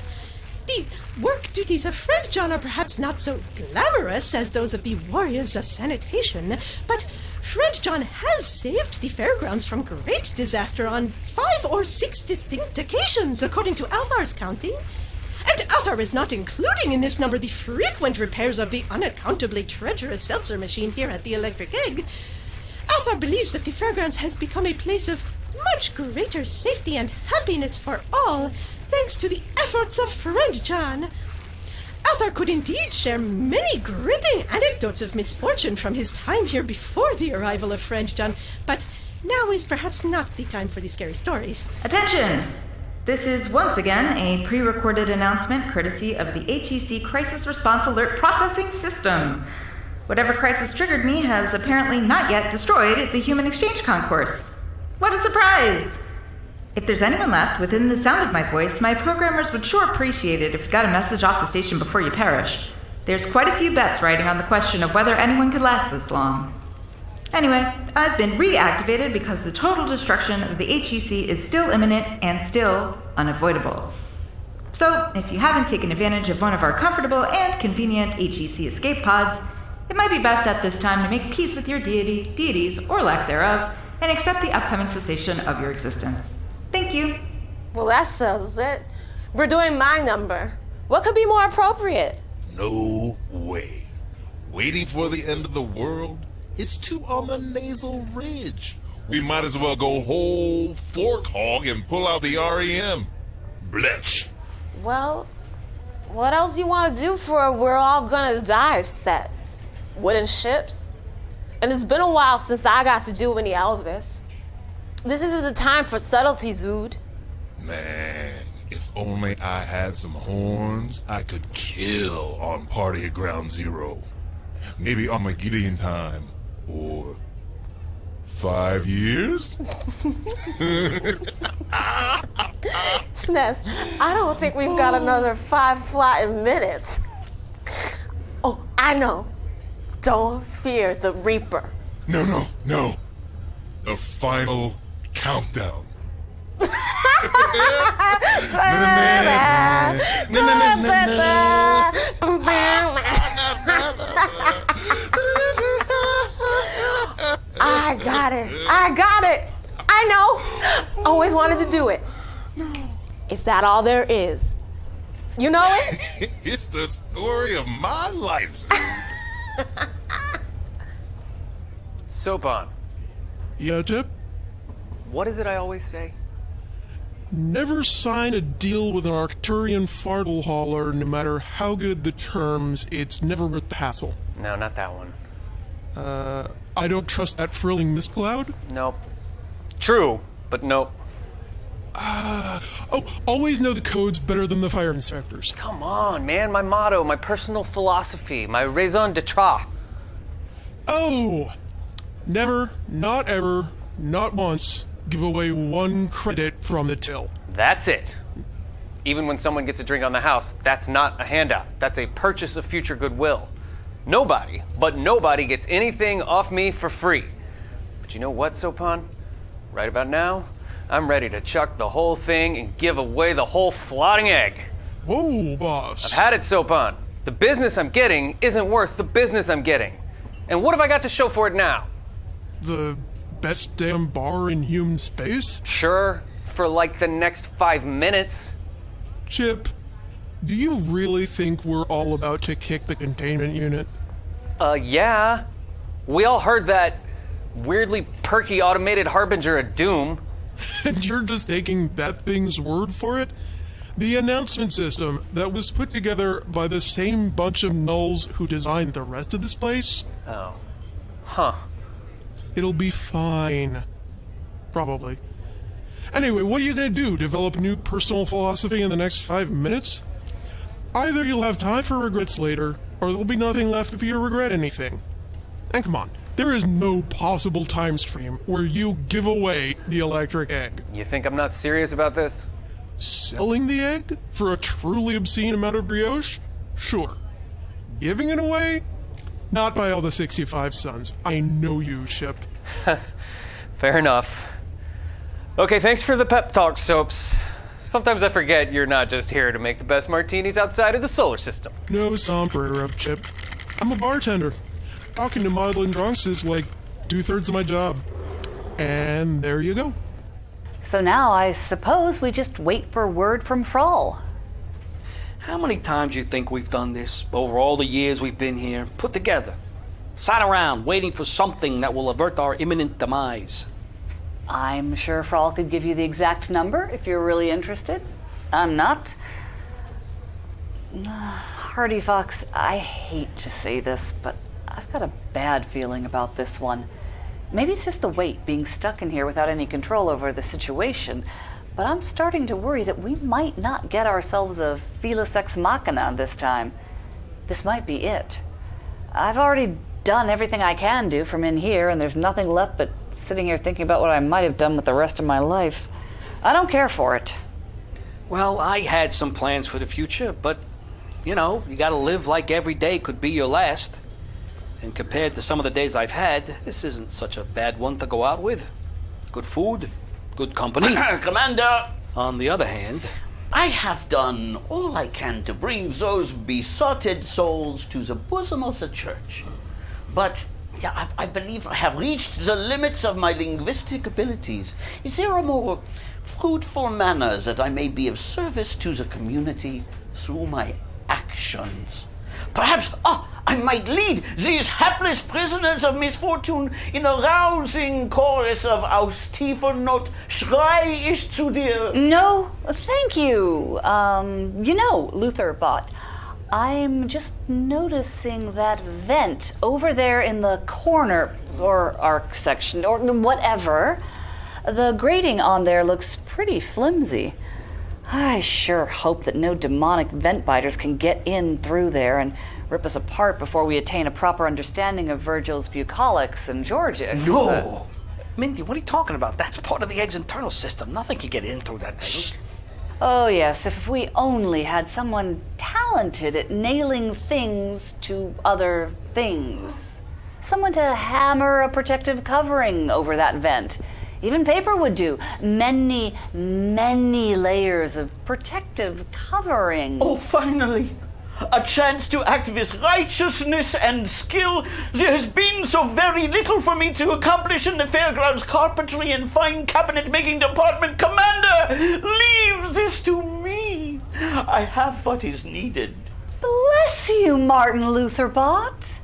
The work duties of Friend John are perhaps not so glamorous as those of the warriors of sanitation, but Friend John has saved the fairgrounds from great disaster on 5 or 6 distinct occasions, according to Althaar's counting. And Althaar is not including in this number the frequent repairs of the unaccountably treacherous seltzer machine here at the Electric Egg. Althaar believes that the fairgrounds has become a place of much greater safety and happiness for all, thanks to the efforts of Friend John. Althaar could indeed share many gripping anecdotes of misfortune from his time here before the arrival of Friend John, but now is perhaps not the time for the scary stories. Attention! This is once again a pre-recorded announcement courtesy of the HEC Crisis Response Alert Processing System. Whatever crisis triggered me has apparently not yet destroyed the Human Exchange Concourse. What a surprise! If there's anyone left within the sound of my voice, my programmers would sure appreciate it if you got a message off the station before you perish. There's quite a few bets riding on the question of whether anyone could last this long. Anyway, I've been reactivated because the total destruction of the HEC is still imminent and still unavoidable. So, if you haven't taken advantage of one of our comfortable and convenient HEC escape pods, it might be best at this time to make peace with your deities, or lack thereof, and accept the upcoming cessation of your existence. Thank you. Well, that settles it. We're doing my number. What could be more appropriate? No way. Waiting for the end of the world? It's too on the nasal ridge. We might as well go whole fork hog and pull out the REM. Bletch. Well, what else you want to do for a we're all gonna die set? Wooden ships? And it's been a while since I got to do any Elvis. This isn't the time for subtlety, Zood. Man, if only I had some horns, I could kill on Party at Ground Zero. Maybe Armageddon time. Or 5 years? Sness, I don't think we've got another 5 flying minutes. Oh, I know. Don't fear the Reaper. No. The final countdown. got it. I know. Always wanted to do it. No. Is that all there is? You know it? It's the story of my life, Zuri. Sopon, Yeah, Chip? what is it I always say? Never sign a deal with an Arcturian fartle hauler, no matter how good the terms. It's never worth the hassle. No, not that one. I don't trust that frilling Miss Cloud. Nope. True, but nope. Always know the codes better than the fire inspectors. Come on, man. My motto, my personal philosophy, my raison d'etre. Oh! Never, not ever, not once, give away 1 credit from the till. That's it. Even when someone gets a drink on the house, that's not a handout. That's a purchase of future goodwill. Nobody, but nobody gets anything off me for free. But you know what, Sopon? Right about now, I'm ready to chuck the whole thing and give away the whole floating egg. Whoa, boss. I've had it, Sopon. The business I'm getting isn't worth the business I'm getting. And what have I got to show for it now? The best damn bar in human space? Sure, for like the next 5 minutes. Chip, do you really think we're all about to kick the containment unit? Yeah. We all heard that weirdly perky automated harbinger of doom. And you're just taking that thing's word for it? The announcement system that was put together by the same bunch of nulls who designed the rest of this place? Oh. Huh. It'll be fine. Probably. Anyway, what are you gonna do? Develop a new personal philosophy in the next 5 minutes? Either you'll have time for regrets later, or there'll be nothing left if you regret anything. And come on, there is no possible time stream where you give away the electric egg. You think I'm not serious about this? Selling the egg for a truly obscene amount of brioche? Sure. Giving it away? Not by all the 65 sons. I know you, Chip. Fair enough. Okay, thanks for the pep talk, Soaps. Sometimes I forget you're not just here to make the best martinis outside of the solar system. No sombrero, Chip. I'm a bartender. Talking to maudlin drunks is like 2/3 of my job. And there you go. So now I suppose we just wait for word from Frall. How many times do you think we've done this over all the years we've been here, put together? Sat around waiting for something that will avert our imminent demise. I'm sure Frall could give you the exact number if you're really interested. I'm not. Hardyfox, I hate to say this, but I've got a bad feeling about this one. Maybe it's just the weight, being stuck in here without any control over the situation, but I'm starting to worry that we might not get ourselves a Felis Ex Machina this time. This might be it. I've already done everything I can do from in here, and there's nothing left but sitting here thinking about what I might have done with the rest of my life. I don't care for it. Well, I had some plans for the future, but, you know, you gotta live like every day could be your last. And compared to some of the days I've had, this isn't such a bad one to go out with. Good food, good company. Commander! On the other hand, I have done all I can to bring those besotted souls to the bosom of the church. But yeah, I believe I have reached the limits of my linguistic abilities. Is there a more fruitful manner that I may be of service to the community through my actions? Perhaps I might lead these hapless prisoners of misfortune in a rousing chorus of Aus tiefer Not schrei ich zu dir. No, thank you. You know, LutherBot, I'm just noticing that vent over there in the corner, or arc section, or whatever. The grating on there looks pretty flimsy. I sure hope that no demonic vent biters can get in through there and rip us apart before we attain a proper understanding of Virgil's bucolics and Georgics. No! Mindy, what are you talking about? That's part of the egg's internal system. Nothing can get in through that thing. Oh yes, if we only had someone talented at nailing things to other things. Someone to hammer a protective covering over that vent. Even paper would do. Many, many layers of protective covering. Oh, finally! A chance to act with righteousness and skill. There has been so very little for me to accomplish in the fairgrounds carpentry and fine cabinet-making department. Commander, leave this to me. I have what is needed. Bless you, Martin LutherBot.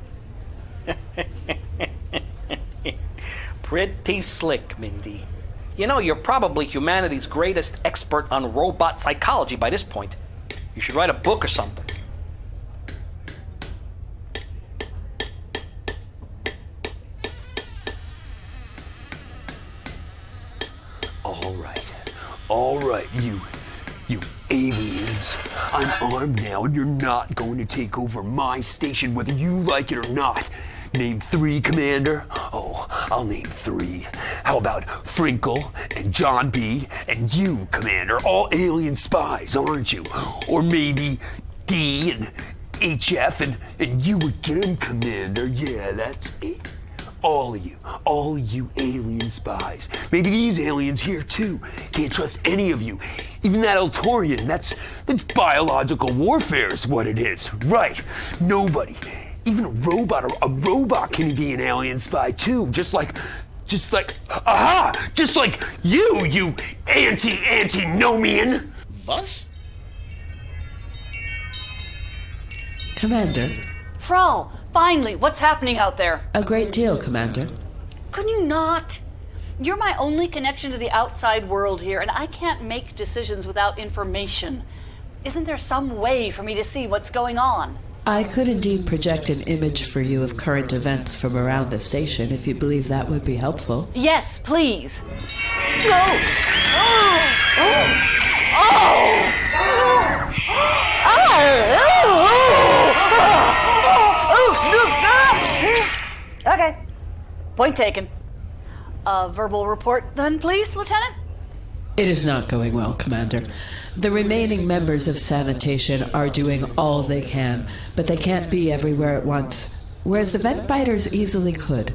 Pretty slick, Mindy. You know, you're probably humanity's greatest expert on robot psychology by this point. You should write a book or something. All right, you aliens. I'm armed now, and you're not going to take over my station whether you like it or not. Name 3, Commander. Oh, I'll name 3. How about Frinkel and John B. and you, Commander? All alien spies, aren't you? Or maybe D and HF and you again, Commander. Yeah, that's it. All of you alien spies. Maybe these aliens here too. Can't trust any of you. Even that Althaurian, that's biological warfare is what it is. Right. Nobody. Even a robot can be an alien spy too. Just like you antinomian. Was? Commander. Frall, finally, what's happening out there? A great deal, Commander. Can you not? You're my only connection to the outside world here, and I can't make decisions without information. Isn't there some way for me to see what's going on? I could indeed project an image for you of current events from around the station if you believe that would be helpful. Yes, please. No! Oh! Oh! Oh! Okay. Point taken. A verbal report then, please, Lieutenant? It is not going well, Commander. The remaining members of sanitation are doing all they can, but they can't be everywhere at once, whereas the vent biters easily could.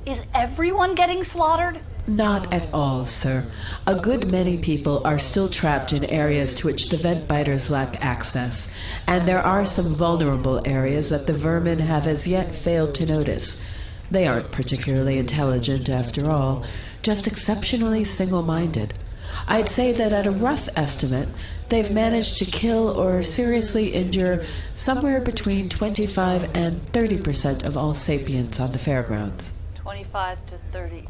Is everyone getting slaughtered? Not at all, sir. A good many people are still trapped in areas to which the vent biters lack access, and there are some vulnerable areas that the vermin have as yet failed to notice. They aren't particularly intelligent, after all, just exceptionally single-minded. I'd say that at a rough estimate, they've managed to kill or seriously injure somewhere between 25 and 30% of all sapients on the fairgrounds. 25 to 30.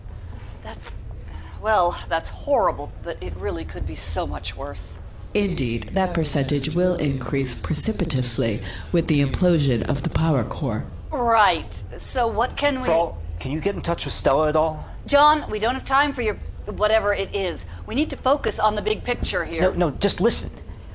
That's horrible, but it really could be so much worse. Indeed, that percentage will increase precipitously with the implosion of the power core. Right. So what can we... Frall, can you get in touch with Stella at all? John, we don't have time for your... whatever it is. We need to focus on the big picture here. No, just listen.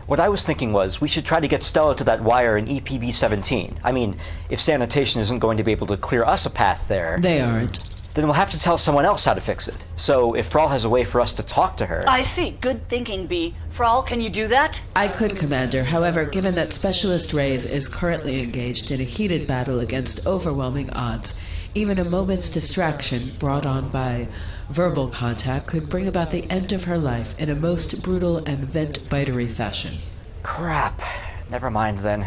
What I was thinking was we should try to get Stella to that wire in EPB-17. I mean, if sanitation isn't going to be able to clear us a path there... They aren't. Then we'll have to tell someone else how to fix it. So if Frall has a way for us to talk to her... I see. Good thinking, B. Frall, can you do that? I could, Commander. However, given that Specialist Reyes is currently engaged in a heated battle against overwhelming odds, even a moment's distraction brought on by verbal contact could bring about the end of her life in a most brutal and vent-bitery fashion. Crap. Never mind then.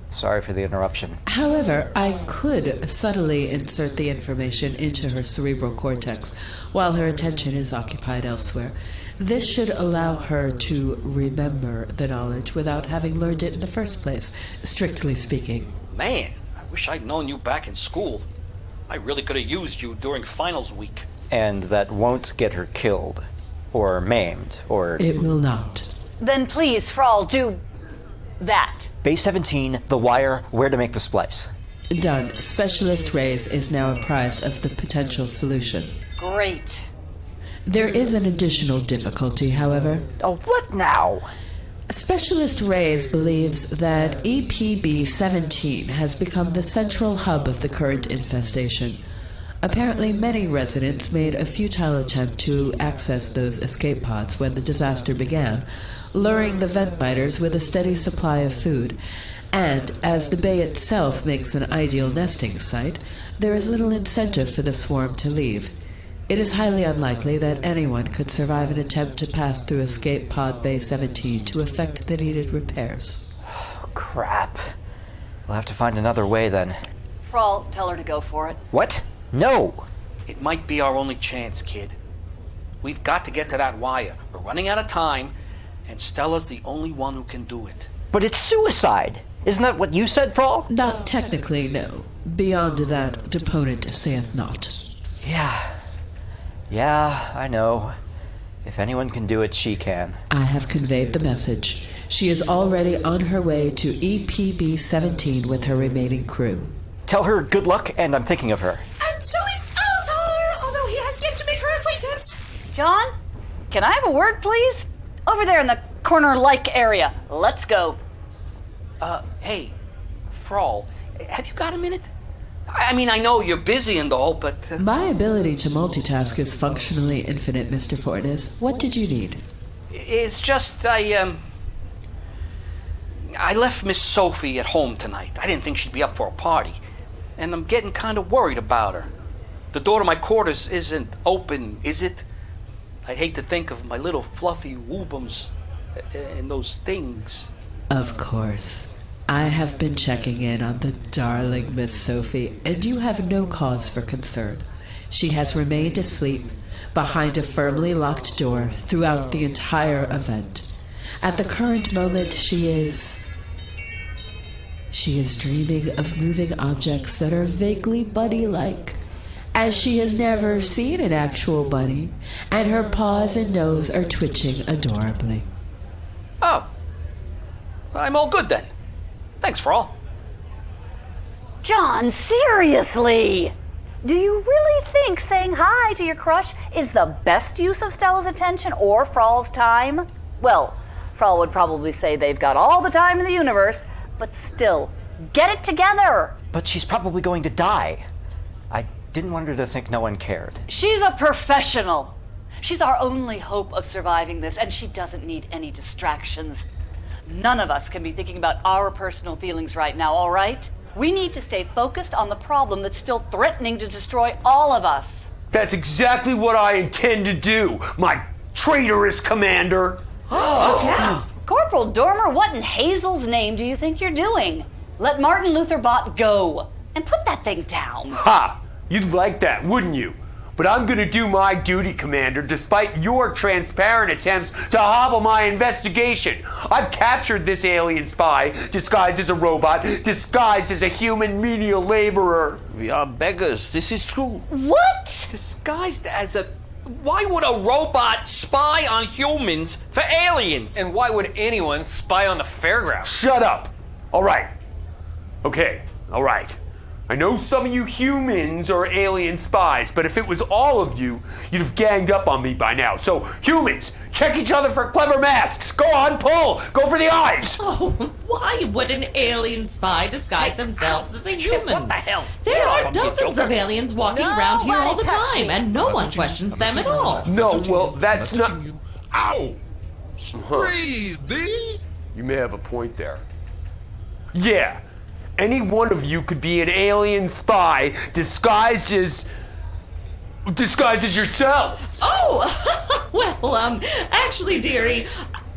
Sorry for the interruption. However, I could subtly insert the information into her cerebral cortex while her attention is occupied elsewhere. This should allow her to remember the knowledge without having learned it in the first place, strictly speaking. Man, I wish I'd known you back in school. I really could have used you during finals week. And that won't get her killed, or maimed, or... It will not. Then please, Frall, do that. Base 17, the wire, where to make the splice. Done. Specialist Reyes is now apprised of the potential solution. Great. There is an additional difficulty, however. Oh, what now? Specialist Reyes believes that EPB-17 has become the central hub of the current infestation. Apparently, many residents made a futile attempt to access those escape pods when the disaster began, luring the vent biters with a steady supply of food. And, as the bay itself makes an ideal nesting site, there is little incentive for the swarm to leave. It is highly unlikely that anyone could survive an attempt to pass through Escape Pod Bay 17 to effect the needed repairs. Oh, crap. We'll have to find another way then. Frall, tell her to go for it. What? No! It might be our only chance, kid. We've got to get to that wire. We're running out of time, and Stella's the only one who can do it. But it's suicide! Isn't that what you said, Frall? Not technically, no. Beyond that, deponent saith not. Yeah, I know. If anyone can do it, she can. I have conveyed the message. She is already on her way to EPB-17 with her remaining crew. Tell her good luck, and I'm thinking of her. And so is Althaar, although he has yet to make her acquaintance. John, can I have a word, please? Over there in the corner-like area. Let's go. Hey, Frall, have you got a minute? I mean, I know you're busy and all, but... My ability to multitask is functionally infinite, Mr. Fornes. What did you need? It's just, I left Miss Sophie at home tonight. I didn't think she'd be up for a party. And I'm getting kind of worried about her. The door to my quarters isn't open, is it? I'd hate to think of my little fluffy woobums and those things. Of course. I have been checking in on the darling Miss Sophie, and you have no cause for concern. She has remained asleep behind a firmly locked door throughout the entire event. At the current moment, she is dreaming of moving objects that are vaguely bunny-like, as she has never seen an actual bunny, and her paws and nose are twitching adorably. Oh. I'm all good then. Thanks, Frall. John, seriously! Do you really think saying hi to your crush is the best use of Stella's attention or Frall's time? Well, Frall would probably say they've got all the time in the universe, but still, get it together! But she's probably going to die. I didn't want her to think no one cared. She's a professional. She's our only hope of surviving this, and she doesn't need any distractions. None of us can be thinking about our personal feelings right now, all right? We need to stay focused on the problem that's still threatening to destroy all of us. That's exactly what I intend to do, my traitorous commander. Oh, yes. Corporal Dormer, what in Hazel's name do you think you're doing? Let Martin LutherBot go and put that thing down. Ha! You'd like that, wouldn't you? But I'm gonna do my duty, Commander, despite your transparent attempts to hobble my investigation. I've captured this alien spy, disguised as a robot, disguised as a human menial laborer. We are beggars, this is true. What? Disguised as a... Why would a robot spy on humans for aliens? And why would anyone spy on the fairgrounds? Shut up! All right. Okay, all right. I know some of you humans are alien spies, but if it was all of you, you'd have ganged up on me by now. So, humans, check each other for clever masks. Go on, pull. Go for the eyes. Oh, why would an alien spy disguise themselves as a human? What the hell? There are dozens of aliens walking around here all the time, and no one questions them at all. No, well, that's not... Ow! Freeze, D! You may have a point there. Yeah. Any one of you could be an alien spy disguised as yourselves. Oh, well, actually, dearie,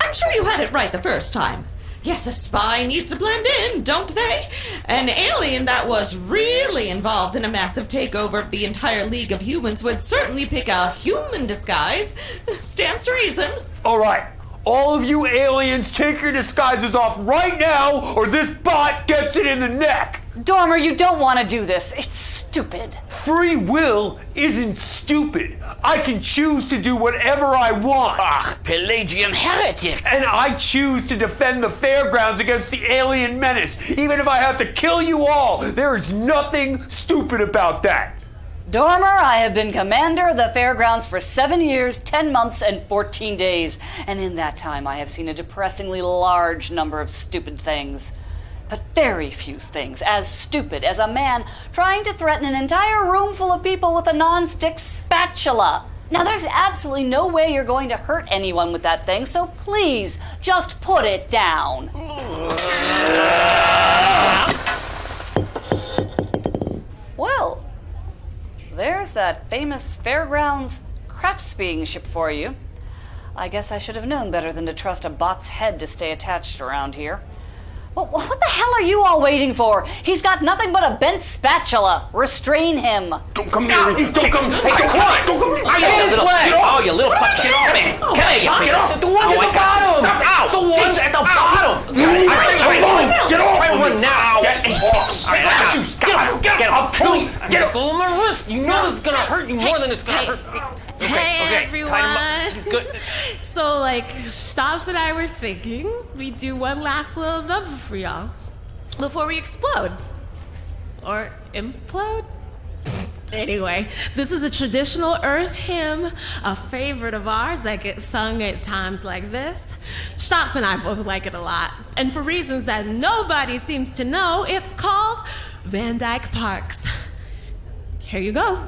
I'm sure you had it right the first time. Yes, a spy needs to blend in, don't they? An alien that was really involved in a massive takeover of the entire League of Humans would certainly pick a human disguise. Stands to reason. All right. All of you aliens, take your disguises off right now, or this bot gets it in the neck! Dormer, you don't want to do this. It's stupid. Free will isn't stupid. I can choose to do whatever I want. Ach, Pelagian heretic! And I choose to defend the fairgrounds against the alien menace, even if I have to kill you all. There is nothing stupid about that. Dormer, I have been commander of the fairgrounds for 7 years, 10 months, and 14 days. And in that time, I have seen a depressingly large number of stupid things. But very few things as stupid as a man trying to threaten an entire room full of people with a non-stick spatula. Now, there's absolutely no way you're going to hurt anyone with that thing, so please, just put it down. Well, there's that famous fairgrounds craps being shipped for you. I guess I should have known better than to trust a bot's head to stay attached around here. What the hell are you all waiting for? He's got nothing but a bent spatula. Restrain him. Don't come near me. Don't come. Hey, Kwontz! Oh, you little putz. Get off me. Get off. The ones at the bottom. The ones at the bottom. Get off. Try to run now. Get off. Get off. Get a on my wrist. You know it's gonna hurt you more than it's gonna hurt me. Hey, everyone. He's good. So, Xtopps and I were thinking we'd do one last little number for y'all before we explode. Or implode? Anyway, this is a traditional Earth hymn, a favorite of ours that gets sung at times like this. Xtopps and I both like it a lot. And for reasons that nobody seems to know, it's called Van Dyke Parks. Here you go.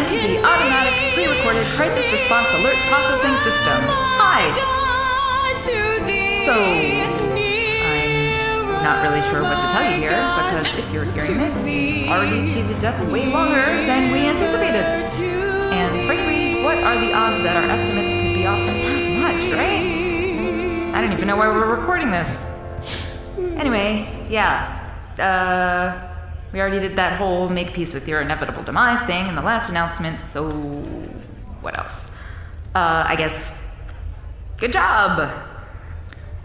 The automatic pre-recorded crisis response alert processing system. Hi. So, I'm not really sure what to tell you here, because if you're hearing this, we've already exceeded death way longer than we anticipated. And frankly, what are the odds that our estimates could be off by that much, right? I don't even know why we're recording this. Anyway, yeah. We already did that whole make peace with your inevitable demise thing in the last announcement, so what else? I guess, good job!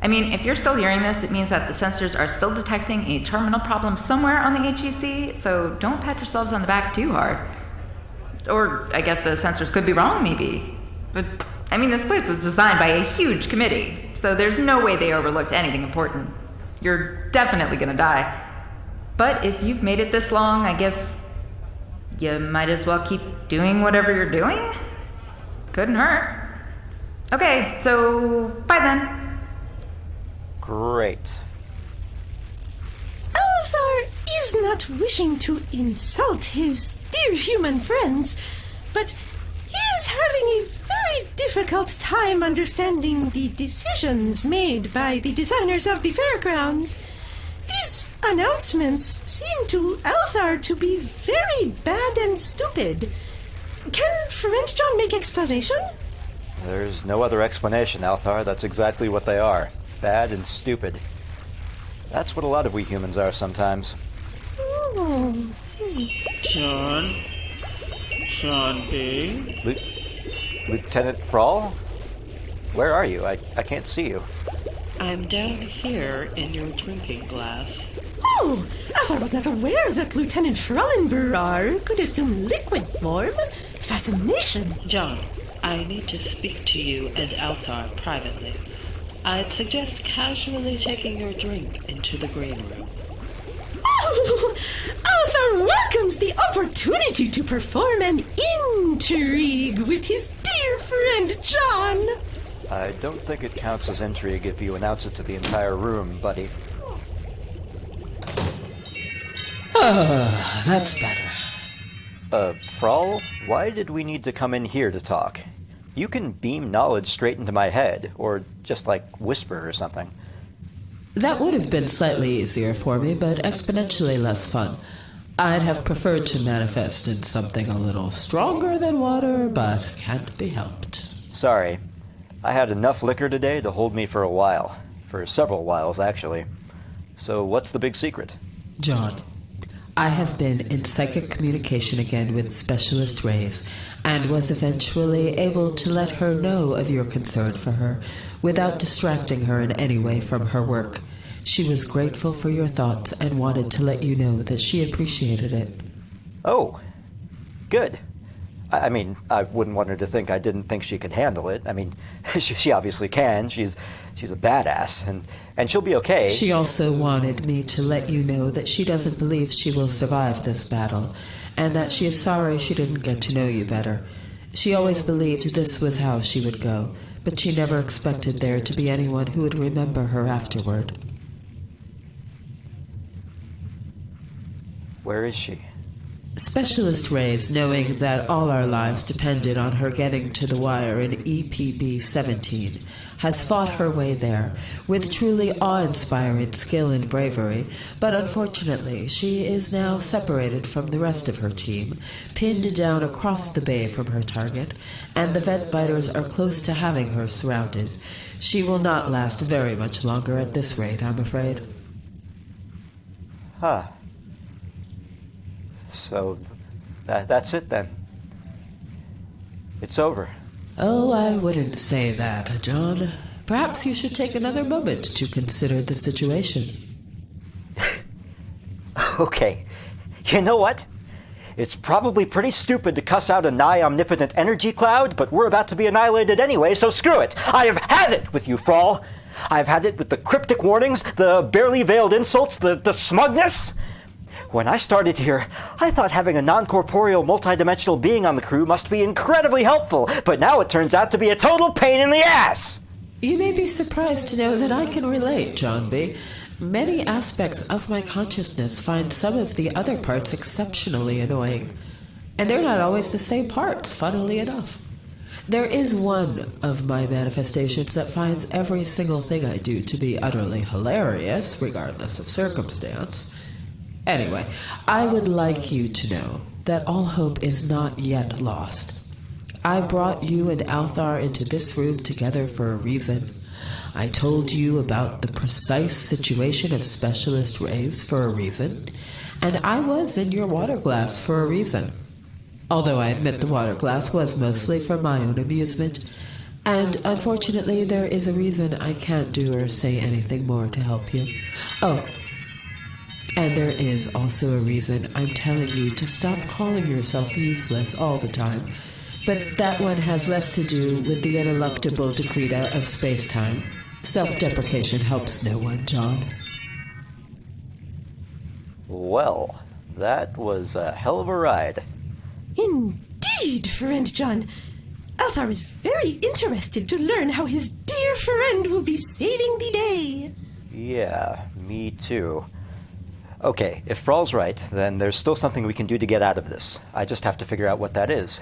I mean, if you're still hearing this, it means that the sensors are still detecting a terminal problem somewhere on the HEC, so don't pat yourselves on the back too hard. Or I guess the sensors could be wrong, maybe. But, I mean, this place was designed by a huge committee, so there's no way they overlooked anything important. You're definitely gonna die. But if you've made it this long, I guess you might as well keep doing whatever you're doing. Couldn't hurt. Okay, so bye then. Great. Althaar is not wishing to insult his dear human friends, but he is having a very difficult time understanding the decisions made by the designers of the fairgrounds. These announcements seem to Althaar to be very bad and stupid. Can Frendjon make explanation? There's no other explanation, Althaar. That's exactly what they are. Bad and stupid. That's what a lot of we humans are sometimes. Oh. John? John B? Lieutenant Frall? Where are you? I can't see you. I'm down here in your drinking glass. Oh, Althaar was not aware that Lieutenant Frallen-Br'ar could assume liquid form. Fascination. John, I need to speak to you and Althaar privately. I'd suggest casually taking your drink into the green room. Oh, Althaar welcomes the opportunity to perform an intrigue with his dear friend John. I don't think it counts as intrigue if you announce it to the entire room, buddy. That's better. Frall, why did we need to come in here to talk? You can beam knowledge straight into my head, or just whisper or something. That would have been slightly easier for me, but exponentially less fun. I'd have preferred to manifest in something a little stronger than water, but can't be helped. Sorry. I had enough liquor today to hold me for a while. For several whiles, actually. So what's the big secret? John, I have been in psychic communication again with Specialist Reyes, and was eventually able to let her know of your concern for her, without distracting her in any way from her work. She was grateful for your thoughts and wanted to let you know that she appreciated it. Oh, good. I mean, I wouldn't want her to think I didn't think she could handle it. I mean, she obviously can. She's a badass, and she'll be okay. She also wanted me to let you know that she doesn't believe she will survive this battle, and that she is sorry she didn't get to know you better. She always believed this was how she would go, but she never expected there to be anyone who would remember her afterward. Where is she? Specialist Reyes, knowing that all our lives depended on her getting to the wire in EPB 17, has fought her way there, with truly awe-inspiring skill and bravery, but unfortunately she is now separated from the rest of her team, pinned down across the bay from her target, and the vent biters are close to having her surrounded. She will not last very much longer at this rate, I'm afraid. Huh. So, that's it then. It's over. Oh, I wouldn't say that, John. Perhaps you should take another moment to consider the situation. Okay. You know what? It's probably pretty stupid to cuss out a nigh-omnipotent energy cloud, but we're about to be annihilated anyway, so screw it! I have had it with you, Frall! I've had it with the cryptic warnings, the barely veiled insults, the smugness! When I started here, I thought having a non-corporeal, multidimensional being on the crew must be incredibly helpful, but now it turns out to be a total pain in the ass! You may be surprised to know that I can relate, John B. Many aspects of my consciousness find some of the other parts exceptionally annoying. And they're not always the same parts, funnily enough. There is one of my manifestations that finds every single thing I do to be utterly hilarious, regardless of circumstance. Anyway, I would like you to know that all hope is not yet lost. I brought you and Althaar into this room together for a reason. I told you about the precise situation of Specialist Reyes for a reason, and I was in your water glass for a reason. Although I admit the water glass was mostly for my own amusement, and unfortunately there is a reason I can't do or say anything more to help you. Oh, and there is also a reason I'm telling you to stop calling yourself useless all the time, but that one has less to do with the ineluctable decreta of space-time. Self-deprecation helps no one, John. Well, that was a hell of a ride. Indeed, friend John. Althaar is very interested to learn how his dear friend will be saving the day. Yeah, me too. Okay, if Frall's right, then there's still something we can do to get out of this. I just have to figure out what that is.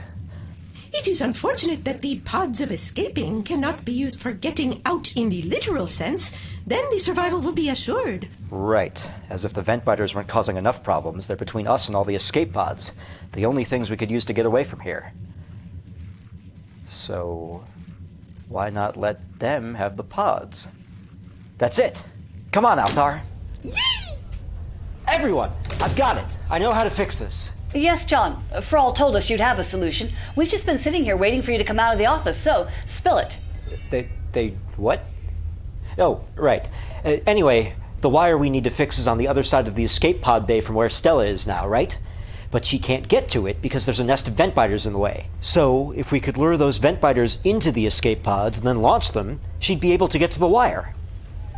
It is unfortunate that the pods of escaping cannot be used for getting out in the literal sense. Then the survival will be assured. Right. As if the vent biters weren't causing enough problems. They're between us and all the escape pods. The only things we could use to get away from here. So, why not let them have the pods? That's it. Come on, Althaar. Everyone, I've got it. I know how to fix this. Yes, John. Frall told us you'd have a solution. We've just been sitting here waiting for you to come out of the office, so spill it. They what? Oh, right. Anyway, the wire we need to fix is on the other side of the escape pod bay from where Stella is now, right? But she can't get to it because there's a nest of vent biters in the way. So, if we could lure those vent biters into the escape pods and then launch them, she'd be able to get to the wire.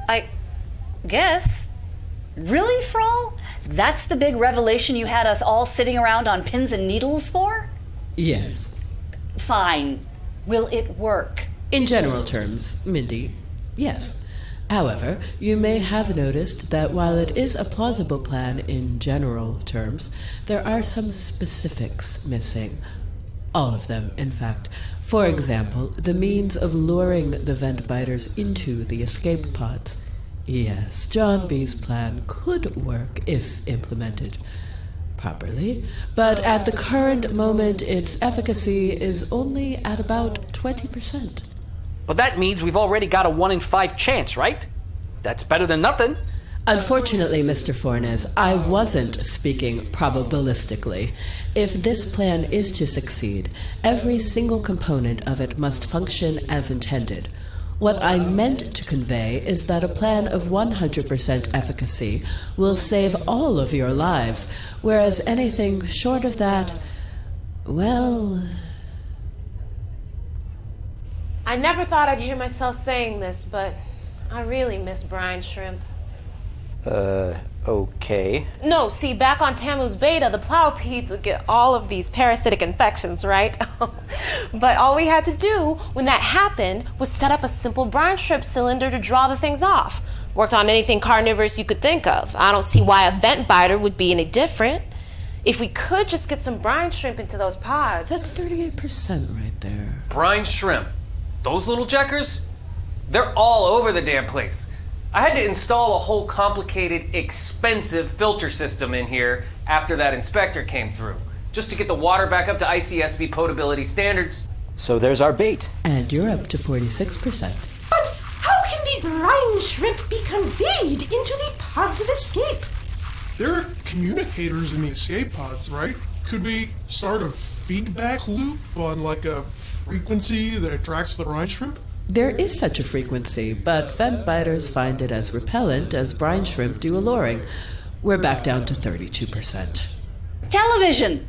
I guess. Really, Frall? That's the big revelation you had us all sitting around on pins and needles for? Yes. Fine. Will it work? In general terms, Mindy, yes. However, you may have noticed that while it is a plausible plan in general terms, there are some specifics missing. All of them, in fact. For example, the means of luring the vent biters into the escape pods. Yes, John B's plan could work if implemented properly, but at the current moment its efficacy is only at about 20%. But that means we've already got a 1 in 5 chance, right? That's better than nothing. Unfortunately, Mr. Fornes, I wasn't speaking probabilistically. If this plan is to succeed, every single component of it must function as intended. What I meant to convey is that a plan of 100% efficacy will save all of your lives, whereas anything short of that, well... I never thought I'd hear myself saying this, but I really miss brine shrimp. Okay. No, see, back on Tammuz Beta, the plowpedes would get all of these parasitic infections, right? But all we had to do when that happened was set up a simple brine shrimp cylinder to draw the things off. Worked on anything carnivorous you could think of. I don't see why a vent biter would be any different. If we could just get some brine shrimp into those pods. That's 38% right there. Brine shrimp. Those little jackers? They're all over the damn place. I had to install a whole complicated, expensive filter system in here after that inspector came through, just to get the water back up to ICSB potability standards. So there's our bait. And you're up to 46%. But how can the brine shrimp be conveyed into the pods of escape? There are communicators in the escape pods, right? Could we start a feedback loop on like a frequency that attracts the brine shrimp? There is such a frequency, but vent biters find it as repellent as brine shrimp do alluring. We're back down to 32%. Television!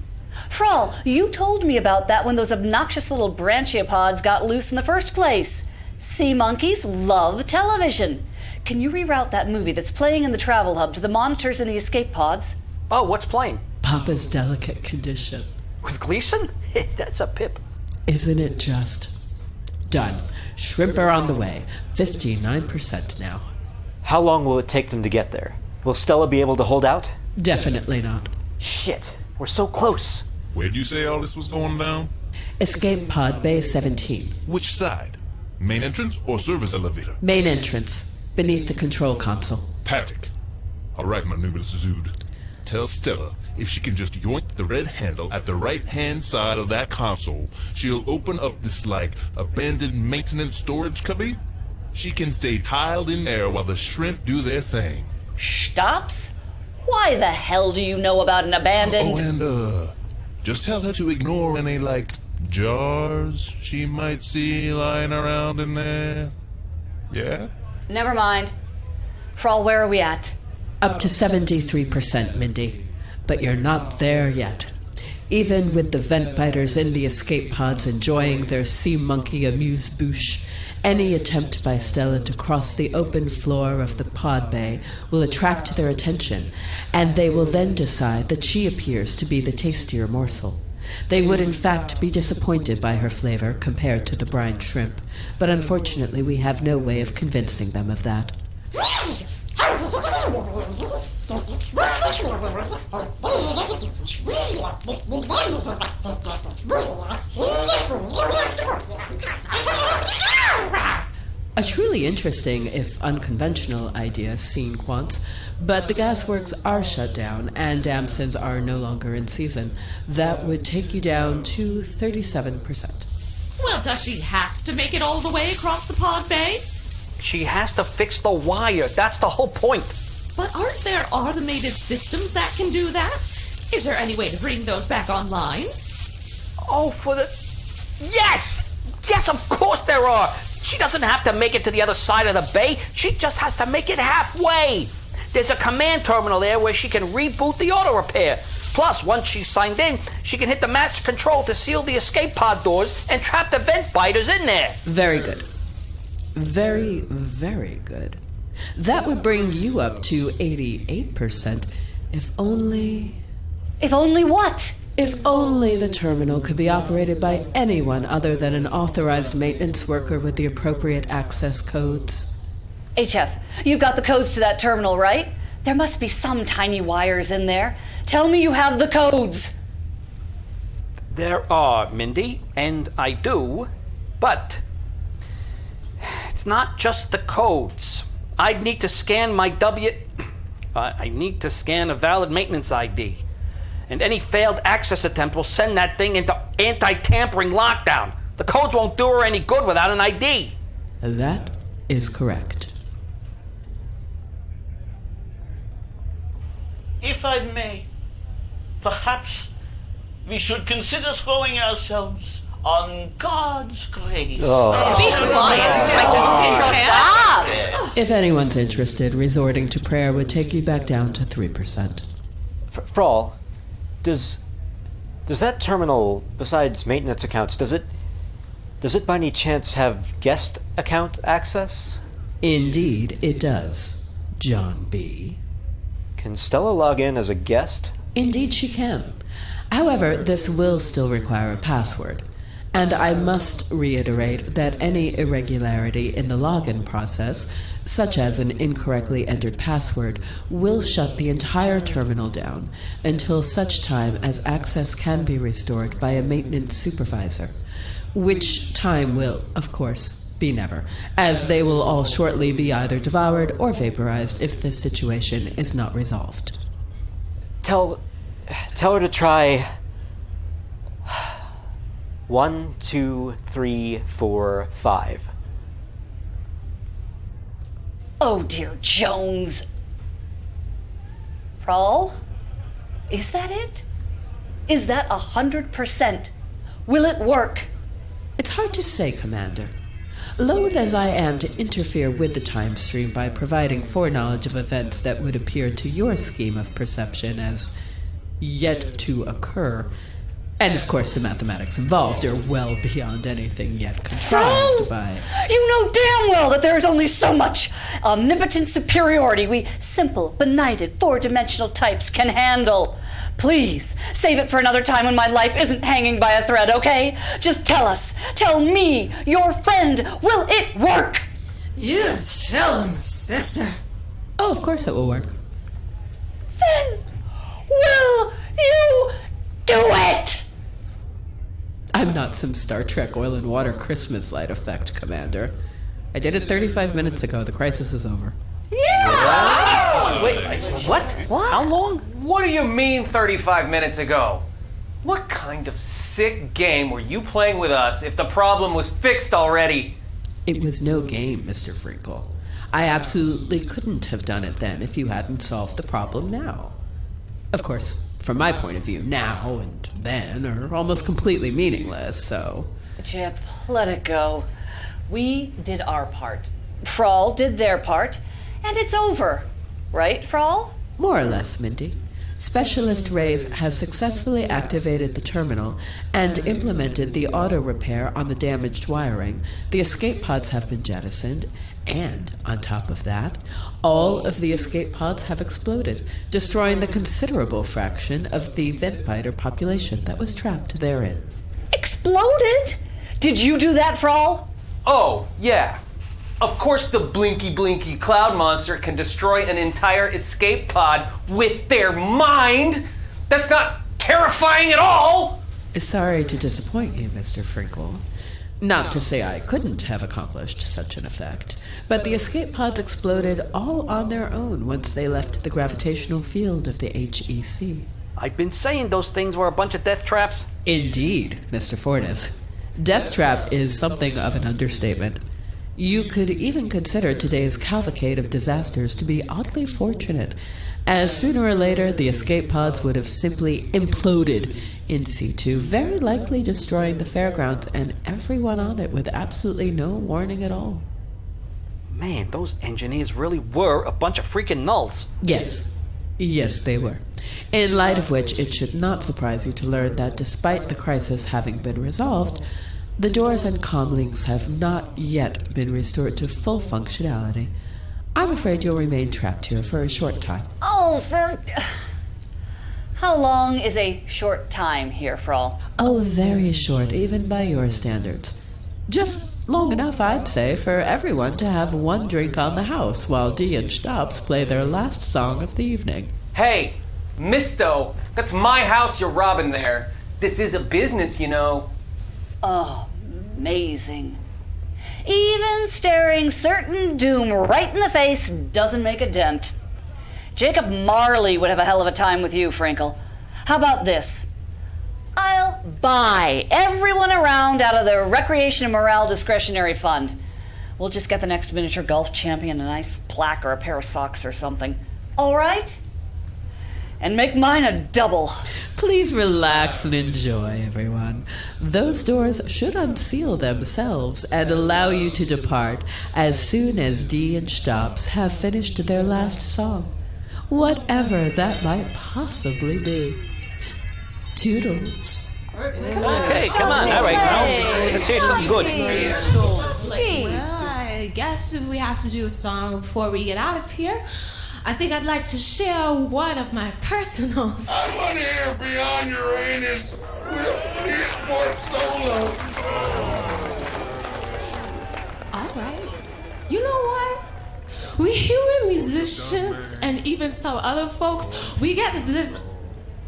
Frall, you told me about that when those obnoxious little branchiopods got loose in the first place. Sea monkeys love television. Can you reroute that movie that's playing in the travel hub to the monitors in the escape pods? Oh, what's playing? Papa's Delicate Condition. With Gleason? That's a pip. Isn't it just? Done. Shrimp are on the way. 59% now. How long will it take them to get there? Will Stella be able to hold out? Definitely not. Shit, we're so close. Where'd you say all this was going down? Escape pod bay 17. Which side? Main entrance or service elevator? Main entrance, beneath the control console. Patrick. All right, my numerous Zood. Tell Stella if she can just yoink the red handle at the right-hand side of that console, she'll open up this, abandoned maintenance storage cubby. She can stay tiled in there while the shrimp do their thing. Xtopps? Why the hell do you know about an abandoned... Oh, and, just tell her to ignore any, jars she might see lying around in there. Yeah? Never mind. Frall, where are we at? Up to 73%, Mindy. But you're not there yet. Even with the vent biters in the escape pods enjoying their sea monkey amuse-bouche, any attempt by Stella to cross the open floor of the pod bay will attract their attention, and they will then decide that she appears to be the tastier morsel. They would in fact be disappointed by her flavor compared to the brine shrimp, but unfortunately we have no way of convincing them of that. A truly interesting, if unconventional, idea, seen Kwontz, but the gasworks are shut down and damsons are no longer in season. That would take you down to 37%. Well, does she have to make it all the way across the pod bay? She has to fix the wire. That's the whole point. But aren't there automated systems that can do that? Is there any way to bring those back online? Oh, for the... Yes! Yes, of course there are! She doesn't have to make it to the other side of the bay. She just has to make it halfway. There's a command terminal there where she can reboot the auto repair. Plus, once she's signed in, she can hit the master control to seal the escape pod doors and trap the vent biters in there. Very good. Very, very good. That would bring you up to 88%, if only... If only what? If only the terminal could be operated by anyone other than an authorized maintenance worker with the appropriate access codes. HF, you've got the codes to that terminal, right? There must be some tiny wires in there. Tell me you have the codes. There are, Mindy, and I do, but it's not just the codes. I'd need to scan I need to scan a valid maintenance ID. And any failed access attempt will send that thing into anti-tampering lockdown. The codes won't do her any good without an ID. That is correct. If I may, perhaps we should consider throwing ourselves on God's grace. Be quiet, Stop! If anyone's interested, resorting to prayer would take you back down to 3%. Frall, does that terminal, besides maintenance accounts, does it by any chance have guest account access? Indeed, it does, John B. Can Stella log in as a guest? Indeed she can. However, this will still require a password. And I must reiterate that any irregularity in the login process, such as an incorrectly entered password, will shut the entire terminal down until such time as access can be restored by a maintenance supervisor, which time will, of course, be never, as they will all shortly be either devoured or vaporized if this situation is not resolved. Tell her to try 1, 2, 3, 4, 5. Oh, dear Jones. Frall? Is that it? Is that 100%? Will it work? It's hard to say, Commander. Loath as I am to interfere with the time stream by providing foreknowledge of events that would appear to your scheme of perception as yet to occur, and of course the mathematics involved are well beyond anything yet contrived by... You know damn well that there is only so much omnipotent superiority we simple, benighted, four-dimensional types can handle. Please, save it for another time when my life isn't hanging by a thread, okay? Just tell me, your friend, will it work? You tell him, sister. Oh, of course it will work. Then, will you do it? I'm not some Star Trek oil and water Christmas light effect, Commander. I did it 35 minutes ago. The crisis is over. Yeah! Wait, what? How long? What do you mean 35 minutes ago? What kind of sick game were you playing with us if the problem was fixed already? It was no game, Mr. Frinkel. I absolutely couldn't have done it then if you hadn't solved the problem now. Of course, from my point of view, now and then are almost completely meaningless, so... Chip, let it go. We did our part. Frall did their part. And it's over. Right, Frall? More or less, Mindy. Specialist Reyes has successfully activated the terminal and implemented the auto repair on the damaged wiring. The escape pods have been jettisoned, and on top of that, all of the escape pods have exploded, destroying the considerable fraction of the ventbiter population that was trapped therein. Exploded? Did you do that, Frall? Oh, yeah. Of course the blinky cloud monster can destroy an entire escape pod with their mind! That's not terrifying at all! Sorry to disappoint you, Mr. Frinkel. Not to say I couldn't have accomplished such an effect, but the escape pods exploded all on their own once they left the gravitational field of the HEC. I've been saying those things were a bunch of death traps. Indeed, Mr. Fornes. Death trap is something of an understatement. You could even consider today's cavalcade of disasters to be oddly fortunate, as sooner or later the escape pods would have simply imploded in situ, very likely destroying the fairgrounds and everyone on it with absolutely no warning at all. Man, those engineers really were a bunch of freaking nulls. Yes, they were. In light of which, it should not surprise you to learn that despite the crisis having been resolved, the doors and comlinks have not yet been restored to full functionality. I'm afraid you'll remain trapped here for a short time. Oh, How long is a short time here, Frall? Oh, very short, even by your standards. Just long enough, I'd say, for everyone to have one drink on the house while Dee and Xtopps play their last song of the evening. Hey, Misto, that's my house you're robbing there. This is a business, you know. Oh, amazing. Even staring certain doom right in the face doesn't make a dent. Jacob Marley would have a hell of a time with you, Frinkel. How about this? I'll buy everyone around out of the Recreation and Morale Discretionary Fund. We'll just get the next miniature golf champion a nice plaque or a pair of socks or something. All right? And make mine a double. Please relax and enjoy, everyone. Those doors should unseal themselves and allow you to depart as soon as Dee and Xtopps have finished their last song, whatever that might possibly be. Toodles. Okay, come on. All right, now let's hear something good. Well, I guess if we have to do a song before we get out of here, I think I'd like to share one of my personal... I want to hear Beyond Uranus with a Flea Sport solo. All right. You know what? We human musicians and even some other folks, we get this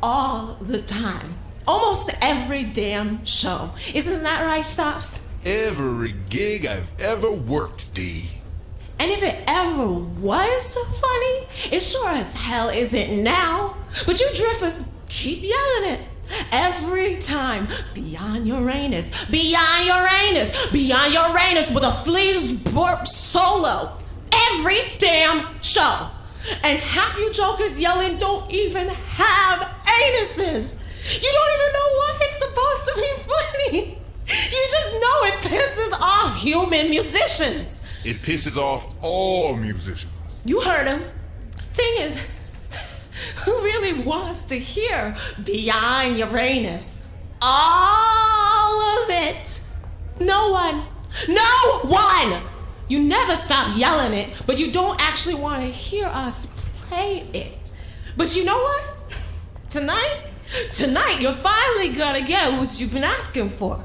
all the time. Almost every damn show. Isn't that right, Xtopps? Every gig I've ever worked, Dee. And if it ever was funny, it sure as hell isn't now. But you drifters keep yelling it. Every time, Beyond Uranus, Beyond Uranus, Beyond Uranus with a Flea's Burp solo. Every damn show. And half you jokers yelling don't even have anuses. You don't even know why it's supposed to be funny. You just know it pisses off human musicians. It pisses off all musicians. You heard him. Thing is, who really wants to hear Beyond Uranus? All of it. No one. No one! You never stop yelling it, but you don't actually want to hear us play it. But you know what? Tonight you're finally gonna get what you've been asking for.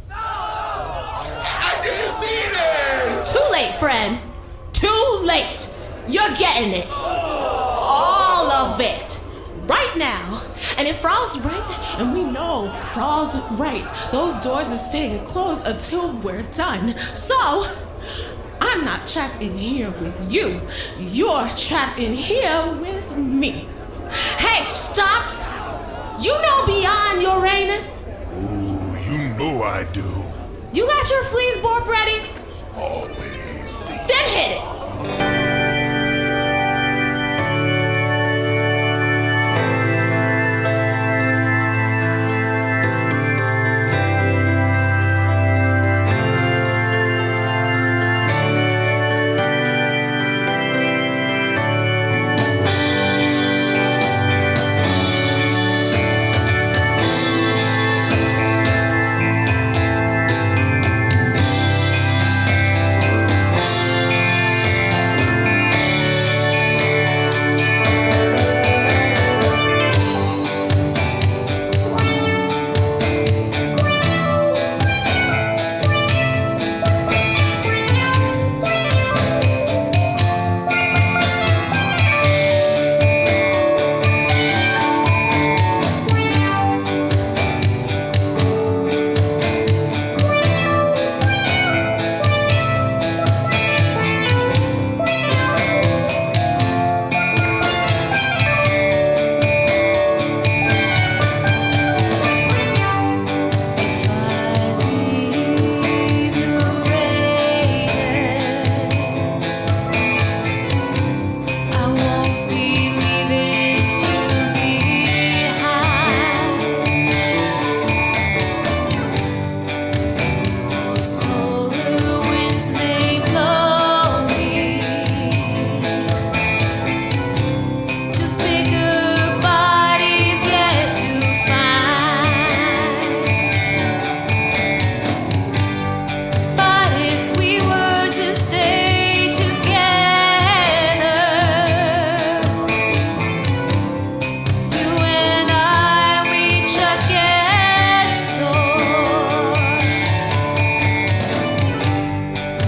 I didn't mean it! Too late, friend. Too late. You're getting it. All of it. Right now. And if Frall's right, and we know Frall's right, those doors are staying closed until we're done. So, I'm not trapped in here with you. You're trapped in here with me. Hey, Xtopps! You know Beyond Uranus? Ooh, you know I do. You got your fleas board ready? Always. Then hit it!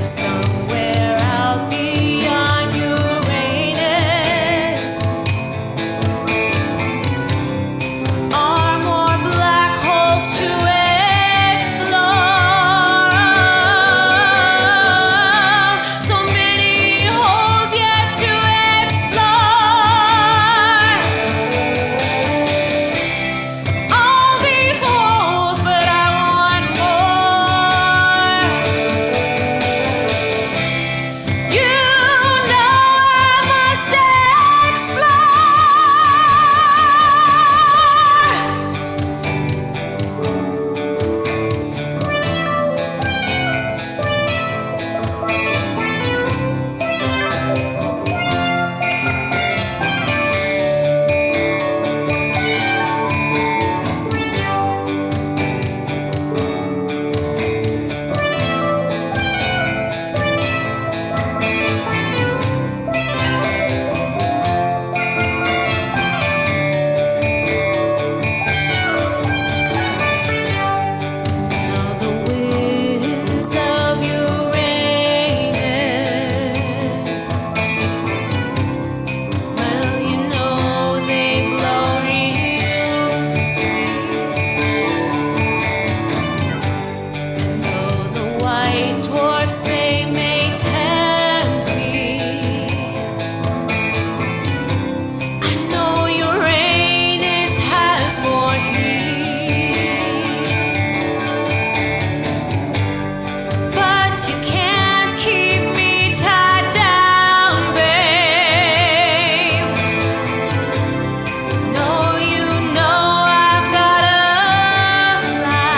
Somewhere out beyond Uranus are more black holes to explore. So many holes yet to explore. All these holes, but I want more. You know I must now the winds of Uranus. Well, you know they blow real sweet. And though the white dwarfs they may tempt me, I know Uranus has more heat. But you can't keep me tied down, babe. No, you know I've gotta fly.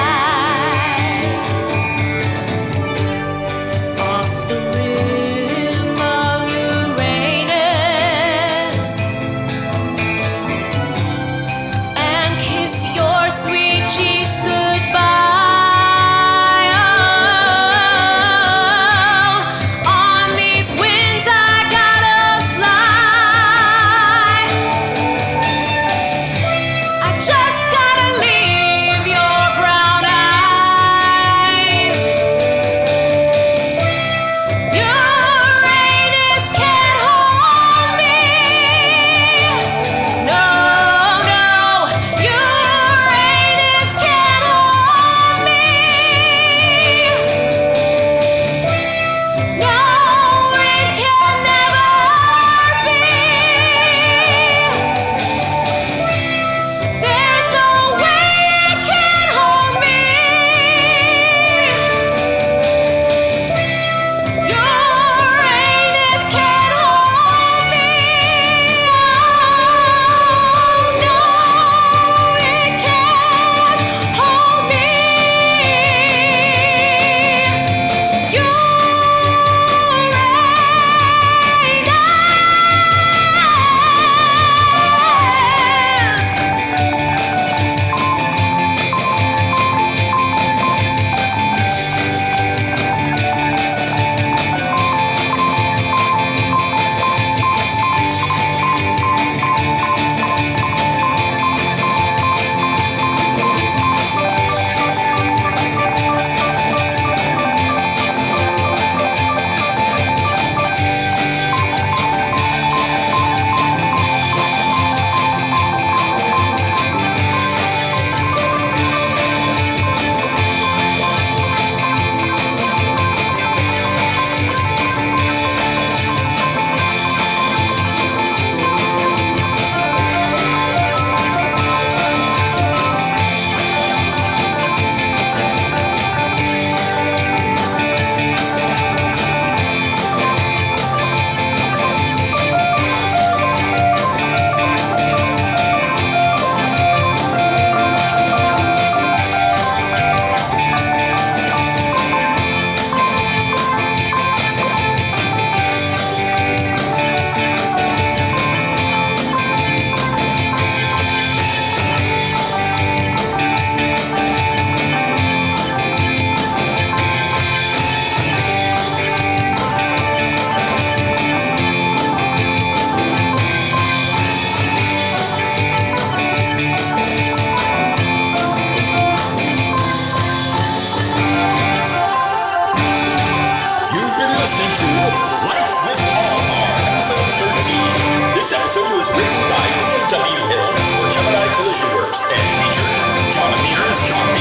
listening to Life with Althaar, episode 13. This episode was written by Ian W. Hill for Gemini Collision Works and featured John Amir as John B.,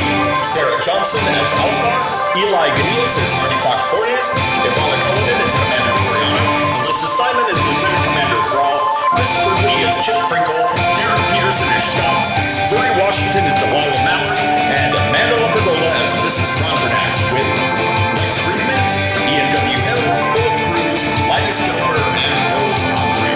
Barrett Johnson as Althaar, Eli Ganias as Hardyfox Ivana Cullinan as Commander Torianna, Alyssa Simon as Lieutenant Commander Frall, Christopher Lee as Chip Frinkel, Derrick Peterson as Xtopps, Zuri Washington as Delilah Mallory, and Amanda Pergola as Mrs. Frondrinax with Friedman, Ian W. Hill, Philip Cruz, Linus Gelber, and Rose Andre.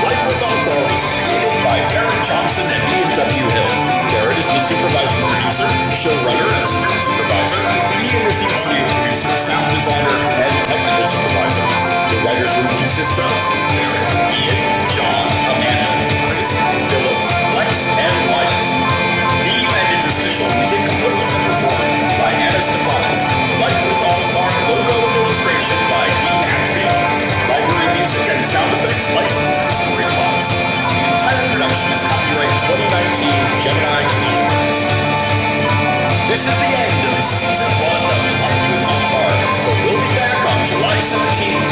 Life with Althaar was created by Berit Johnson and Ian W. Hill. Berit is the supervising producer, showrunner, and script supervisor. Ian is the audio producer, sound designer, and technical supervisor. The writers' room consists of Derrick, Ian, John, Amanda, Chris, Philip, Lex, and Linus. Theme and interstitial music composed and performed by Stefanic. Life with Althaar logo and illustration by Dean Ashby. Library music and sound effects licensed by LutherBot. The entire production is copyright 2019 Gemini Collision Works. This is the end of season 1 of Life with Althaar, but we'll be back on July 17th,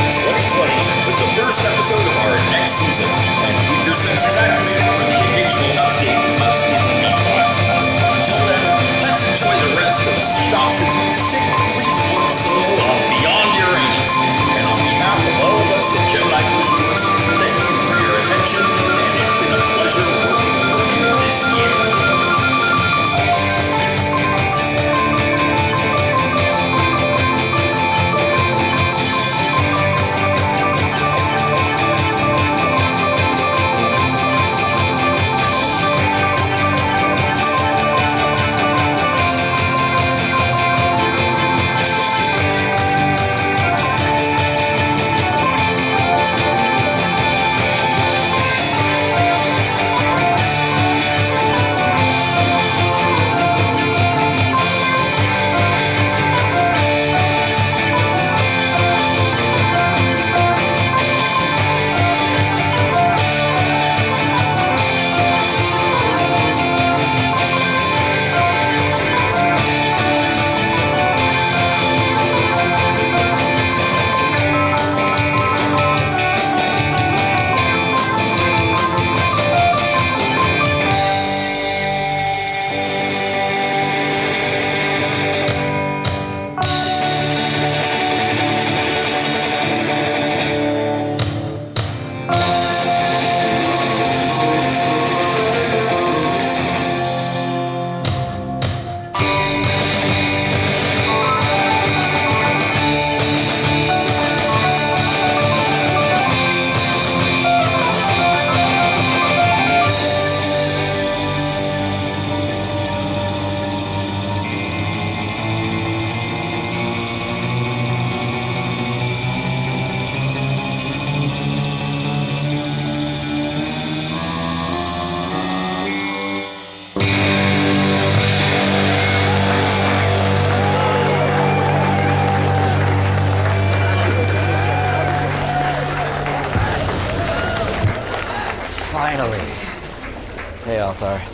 2020 with the first episode of our next season. And keep your senses activated for the occasional update from us in the meantime. Until then, let's enjoy the rest of Xtopps' sick please work solo on Beyond Uranus. And on behalf of all of us at Gemini Collision Works, thank you for your attention, and it's been a pleasure working for you this year.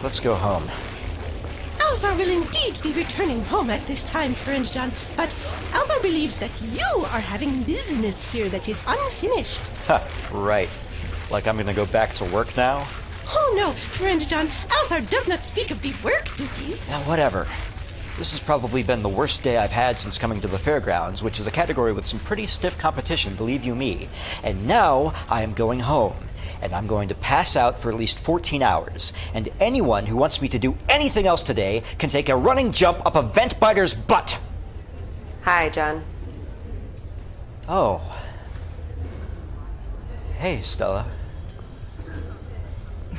Let's go home. Althaar will indeed be returning home at this time, friend John, but Althaar believes that you are having business here that is unfinished. Ha, right. Like I'm gonna go back to work now? Oh no, friend John, Althaar does not speak of the work duties. Now, whatever. This has probably been the worst day I've had since coming to the fairgrounds, which is a category with some pretty stiff competition, believe you me. And now I am going home, and I'm going to pass out for at least 14 hours. And anyone who wants me to do anything else today can take a running jump up a vent biter's butt. Hi, John. Oh. Hey, Stella.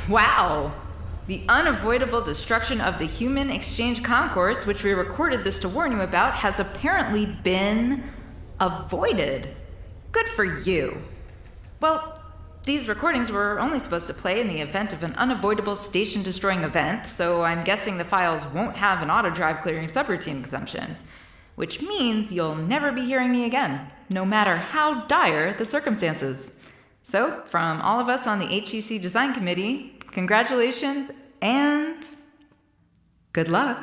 Wow. The unavoidable destruction of the human exchange concourse, which we recorded this to warn you about, has apparently been avoided. Good for you. Well, these recordings were only supposed to play in the event of an unavoidable station-destroying event, so I'm guessing the files won't have an auto-drive clearing subroutine exemption. Which means you'll never be hearing me again, no matter how dire the circumstances. So, from all of us on the HEC Design Committee, congratulations and good luck.